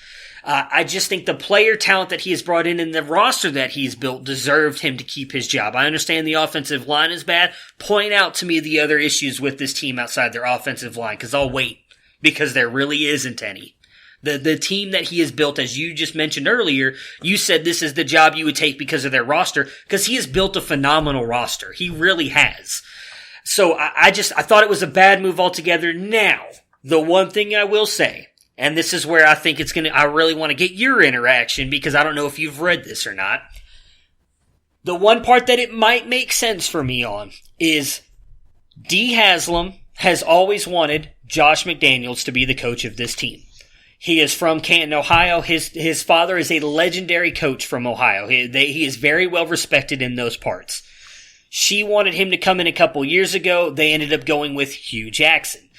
I just think the player talent that he has brought in and the roster that he's built deserved him to keep his job. I understand the offensive line is bad. Point out to me the other issues with this team outside their offensive line, because I'll wait, because there really isn't any. The team that he has built, as you just mentioned earlier, you said this is the job you would take because of their roster, because he has built a phenomenal roster. He really has. So I thought it was a bad move altogether. Now, the one thing I will say, and this is where I think I really want to get your interaction, because I don't know if you've read this or not. The one part that it might make sense for me on is D. Haslam has always wanted Josh McDaniels to be the coach of this team. He is from Canton, Ohio. His father is a legendary coach from Ohio. He is very well respected in those parts. She wanted him to come in a couple years ago. They ended up going with Hugh Jackson.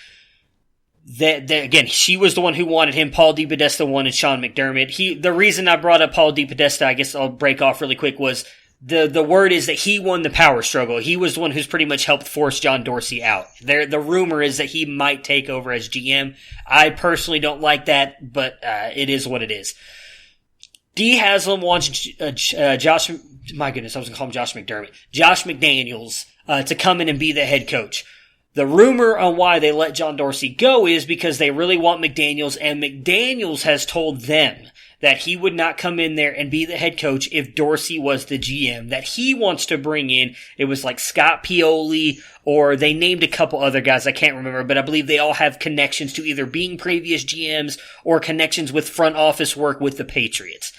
Again, she was the one who wanted him. Paul DePodesta wanted Sean McDermott. The reason I brought up Paul DePodesta, I guess I'll break off really quick, was the word is that he won the power struggle. He was the one who's pretty much helped force John Dorsey out. The rumor is that he might take over as GM. I personally don't like that, but it is what it is. D. Haslam wants Josh, my goodness, I was going to call him Josh McDermott, Josh McDaniels to come in and be the head coach. The rumor on why they let John Dorsey go is because they really want McDaniels, and McDaniels has told them that he would not come in there and be the head coach if Dorsey was the GM, that he wants to bring in, it was like Scott Pioli, or they named a couple other guys, I can't remember, but I believe they all have connections to either being previous GMs or connections with front office work with the Patriots.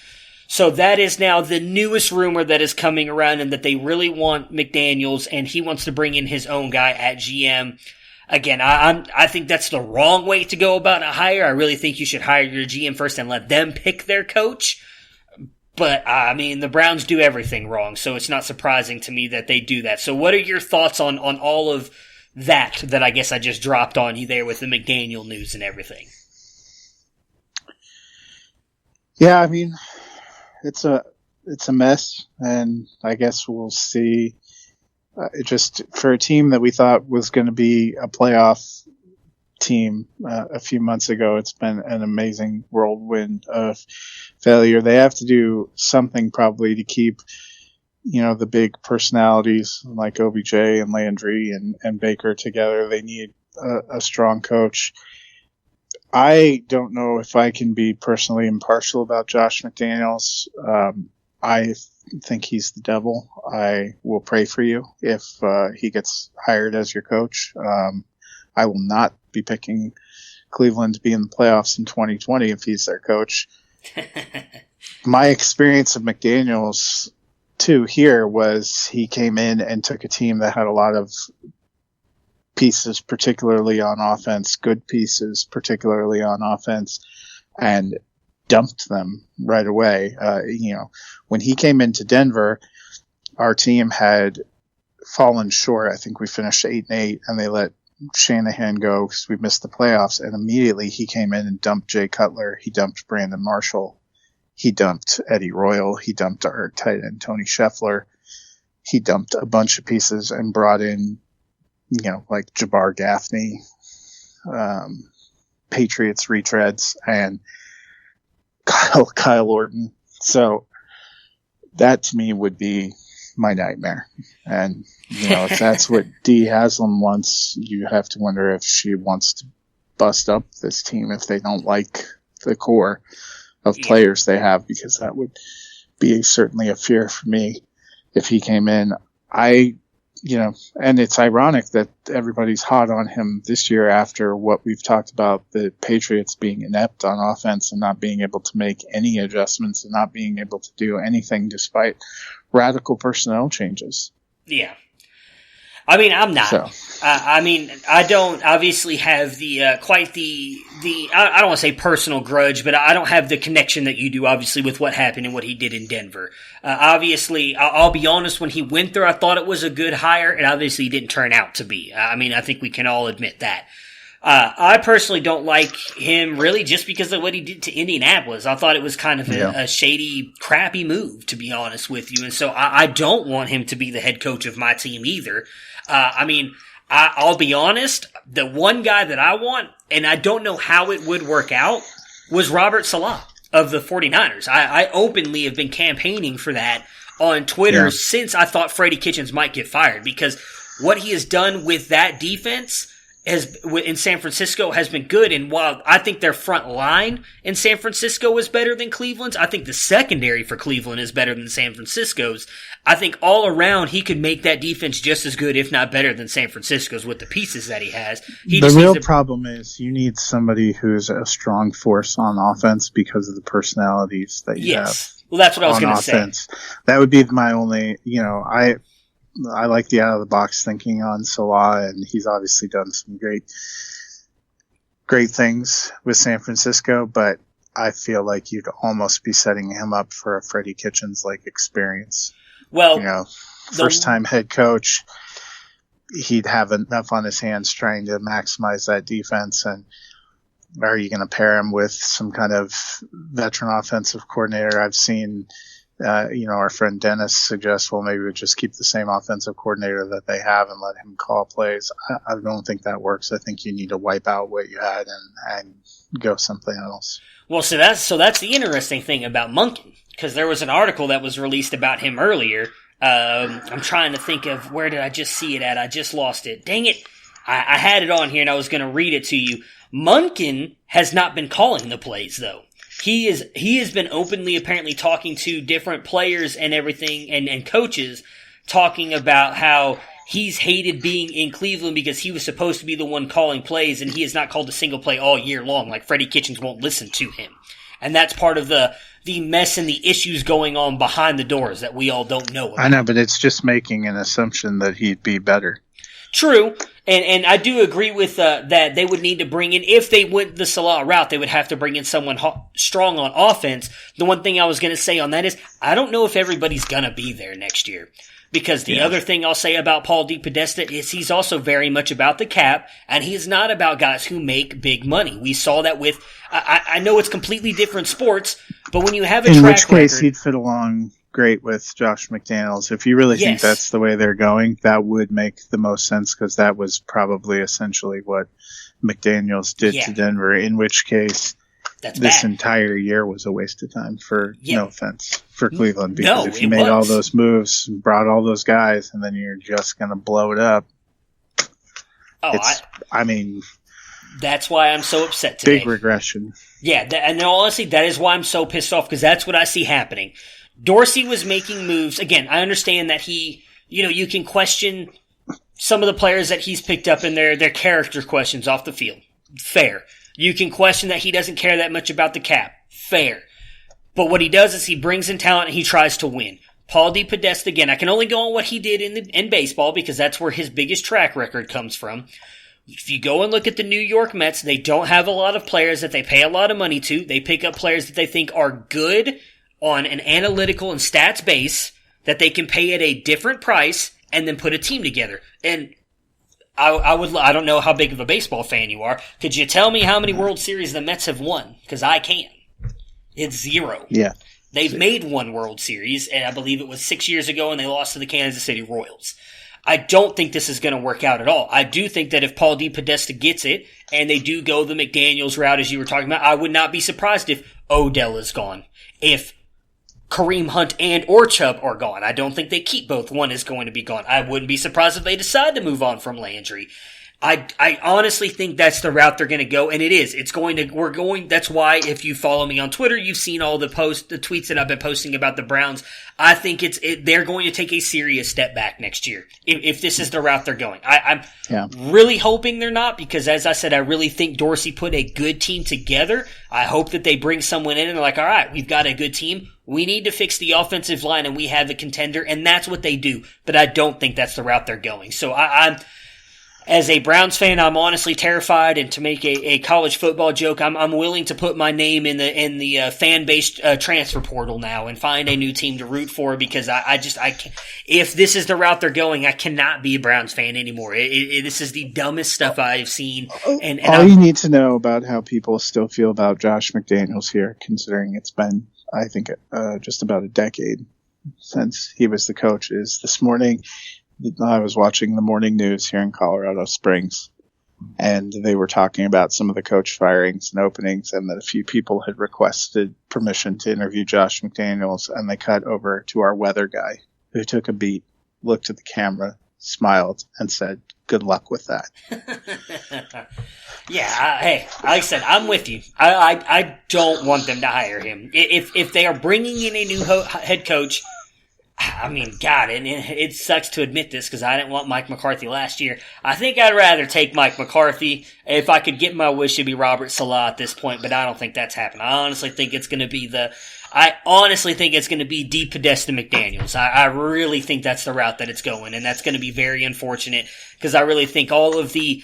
So that is now the newest rumor that is coming around, and that they really want McDaniels, and he wants to bring in his own guy at GM. Again, I think that's the wrong way to go about a hire. I really think you should hire your GM first and let them pick their coach. But, I mean, the Browns do everything wrong, so it's not surprising to me that they do that. So what are your thoughts on all of that I guess I just dropped on you there with the McDaniel news and everything? Yeah, I mean, it's a mess, and I guess we'll see. Just for a team that we thought was going to be a playoff team a few months ago, it's been an amazing whirlwind of failure. They have to do something probably to keep, the big personalities like OBJ and Landry and Baker together. They need a strong coach. I don't know if I can be personally impartial about Josh McDaniels. I think he's the devil. I will pray for you if he gets hired as your coach. I will not be picking Cleveland to be in the playoffs in 2020 if he's their coach. My experience of McDaniels, too, here was he came in and took a team that had a lot of pieces, particularly on offense, good pieces, particularly on offense, and dumped them right away. When he came into Denver, our team had fallen short. I think we finished 8-8, and they let Shanahan go because we missed the playoffs. And immediately he came in and dumped Jay Cutler. He dumped Brandon Marshall. He dumped Eddie Royal. He dumped our tight end Tony Scheffler. He dumped a bunch of pieces and brought in, like Jabbar Gaffney, Patriots retreads, and Kyle Orton. So that to me would be my nightmare. And, if that's what Dee Haslam wants, you have to wonder if she wants to bust up this team if they don't like the core of players they have, because that would be certainly a fear for me if he came in. I and it's ironic that everybody's hot on him this year after what we've talked about, the Patriots being inept on offense and not being able to make any adjustments and not being able to do anything despite radical personnel changes. Yeah. I mean, I'm not. So. I don't obviously have the I don't want to say personal grudge, but I don't have the connection that you do, obviously, with what happened and what he did in Denver. Obviously, I'll be honest, when he went there, I thought it was a good hire, and obviously didn't turn out to be. I think we can all admit that. I personally don't like him really just because of what he did to Indianapolis. I thought it was kind of a shady, crappy move, to be honest with you. And so I don't want him to be the head coach of my team either. I'll be honest, the one guy that I want, and I don't know how it would work out, was Robert Saleh of the 49ers. I openly have been campaigning for that on Twitter since I thought Freddie Kitchens might get fired, because what he has done with that defense in San Francisco has been good. And while I think their front line in San Francisco is better than Cleveland's, I think the secondary for Cleveland is better than San Francisco's. I think all around he could make that defense just as good, if not better, than San Francisco's with the pieces that he has. The real problem is you need somebody who's a strong force on offense because of the personalities that you have. Well, that's what I was going to say. That would be my only, I like the out-of-the-box thinking on Salah, and he's obviously done some great things with San Francisco, but I feel like you'd almost be setting him up for a Freddie Kitchens-like experience. Well, first-time head coach, he'd have enough on his hands trying to maximize that defense, and are you going to pair him with some kind of veteran offensive coordinator? I've seen our friend Dennis suggests, well, maybe we just keep the same offensive coordinator that they have and let him call plays. I don't think that works. I think you need to wipe out what you had and go something else. Well, so that's the interesting thing about Monken, because there was an article that was released about him earlier. I'm trying to think of where did I just see it at? I just lost it. Dang it. I had it on here and I was going to read it to you. Monken has not been calling the plays, though. He has been openly apparently talking to different players and everything and coaches, talking about how he's hated being in Cleveland because he was supposed to be the one calling plays, and he has not called a single play all year long. Like, Freddie Kitchens won't listen to him. And that's part of the mess and the issues going on behind the doors that we all don't know about. I know, but it's just making an assumption that he'd be better. True, and I do agree with that they would need to bring in, if they went the Salah route, they would have to bring in someone strong on offense. The one thing I was going to say on that is, I don't know if everybody's going to be there next year. Because the other thing I'll say about Paul DePodesta is he's also very much about the cap, and he's not about guys who make big money. We saw that with, I know it's completely different sports, but when you have a track record... In which case he'd fit along great with Josh McDaniels. If you really think that's the way they're going, that would make the most sense, because that was probably essentially what McDaniels did to Denver, in which case this entire year was a waste of time for, no offense, for Cleveland, because if you made all those moves and brought all those guys and then you're just going to blow it up, that's why I'm so upset today. Big regression. Yeah, and honestly, that is why I'm so pissed off, because that's what I see happening. Dorsey was making moves. Again, I understand that you can question some of the players that he's picked up in their character questions off the field. Fair. You can question that he doesn't care that much about the cap. Fair. But what he does is he brings in talent and he tries to win. Paul DePodesta, again, I can only go on what he did in baseball, because that's where his biggest track record comes from. If you go and look at the New York Mets, they don't have a lot of players that they pay a lot of money to. They pick up players that they think are good on an analytical and stats base that they can pay at a different price and then put a team together. And I don't know how big of a baseball fan you are. Could you tell me how many World Series the Mets have won? Because I can. It's 0. Yeah. They've made one World Series, and I believe it was 6 years ago, and they lost to the Kansas City Royals. I don't think this is going to work out at all. I do think that if Paul DePodesta gets it, and they do go the McDaniels route, as you were talking about, I would not be surprised if Odell is gone. If Kareem Hunt and or Chubb are gone. I don't think they keep both. One is going to be gone. I wouldn't be surprised if they decide to move on from Landry. I honestly think that's the route they're going to go, and it is. That's why if you follow me on Twitter, you've seen all the tweets that I've been posting about the Browns. I think they're going to take a serious step back next year if this is the route they're going. I'm really hoping they're not, because as I said, I really think Dorsey put a good team together. I hope that they bring someone in and they're like, all right, we've got a good team. We need to fix the offensive line and we have a contender, and that's what they do. But I don't think that's the route they're going. So I'm as a Browns fan, I'm honestly terrified, and to make a college football joke, I'm willing to put my name in the fan-based transfer portal now and find a new team to root for, because I can't. If this is the route they're going, I cannot be a Browns fan anymore. This is the dumbest stuff I've seen. And all you need to know about how people still feel about Josh McDaniels here, considering it's been, I think, just about a decade since he was the coach, is this morning I was watching the morning news here in Colorado Springs, and they were talking about some of the coach firings and openings, and that a few people had requested permission to interview Josh McDaniels, and they cut over to our weather guy, who took a beat, looked at the camera, smiled, and said, "Good luck with that." Hey, like I said, I'm with you. I don't want them to hire him. If they are bringing in a new head coach, I mean, God, and it sucks to admit this because I didn't want Mike McCarthy last year. I think I'd rather take Mike McCarthy. If I could get my wish, it'd be Robert Saleh at this point, but I don't think that's happening. I honestly think it's going to be Deep Podesta McDaniels. I really think that's the route that it's going, and that's going to be very unfortunate, because I really think all of the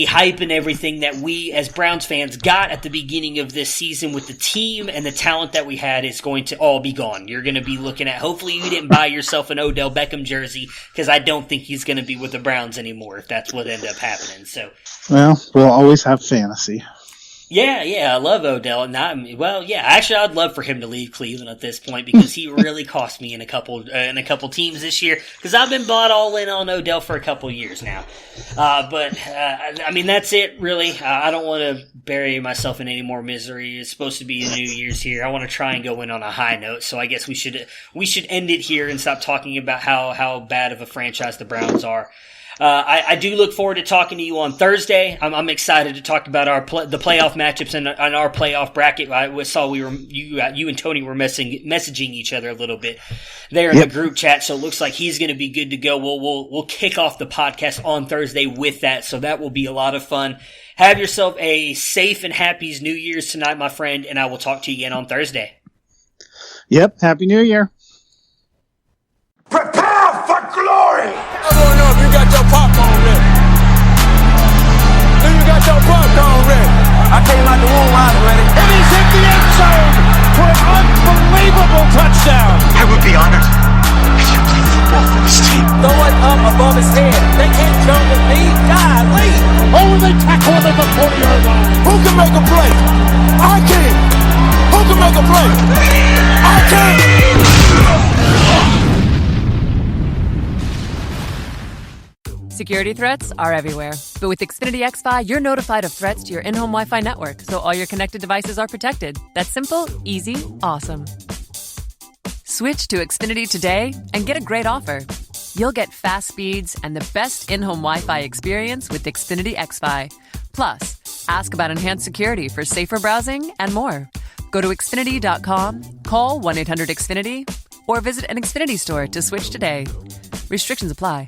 hype and everything that we as Browns fans got at the beginning of this season with the team and the talent that we had is going to all be gone. You're going to be looking at, hopefully you didn't buy yourself an Odell Beckham jersey, because I don't think he's going to be with the Browns anymore if that's what ended up happening. So, well, we'll always have fantasy. Yeah, I love Odell. Actually, I'd love for him to leave Cleveland at this point, because he really cost me in a couple teams this year, because I've been bought all in on Odell for a couple years now. I mean, that's it, really. I don't want to bury myself in any more misery. It's supposed to be a New Year's here. I want to try and go in on a high note, so I guess we should end it here and stop talking about how bad of a franchise the Browns are. I do look forward to talking to you on Thursday. I'm excited to talk about the playoff matchups and our playoff bracket. I saw you and Tony were messaging each other a little bit there in the group chat, so it looks like he's going to be good to go. We'll kick off the podcast on Thursday with that, so that will be a lot of fun. Have yourself a safe and happy New Year's tonight, my friend, and I will talk to you again on Thursday. Yep, Happy New Year. Prepare for glory! I don't know if you got your popcorn ready. Do you got your popcorn ready? I came out the womb, I was ready. And he's hit the end zone for an unbelievable touchdown. I would be honored if you played football for this team. Throw it up above his head. They can't jump with me. Golly. Oh, they tackle him at the 40-yard line. Who can make a play? I can. Who can make a play? I can. Security threats are everywhere. But with Xfinity XFi, you're notified of threats to your in-home Wi-Fi network, so all your connected devices are protected. That's simple, easy, awesome. Switch to Xfinity today and get a great offer. You'll get fast speeds and the best in-home Wi-Fi experience with Xfinity XFi. Plus, ask about enhanced security for safer browsing and more. Go to Xfinity.com, call 1-800-XFINITY, or visit an Xfinity store to switch today. Restrictions apply.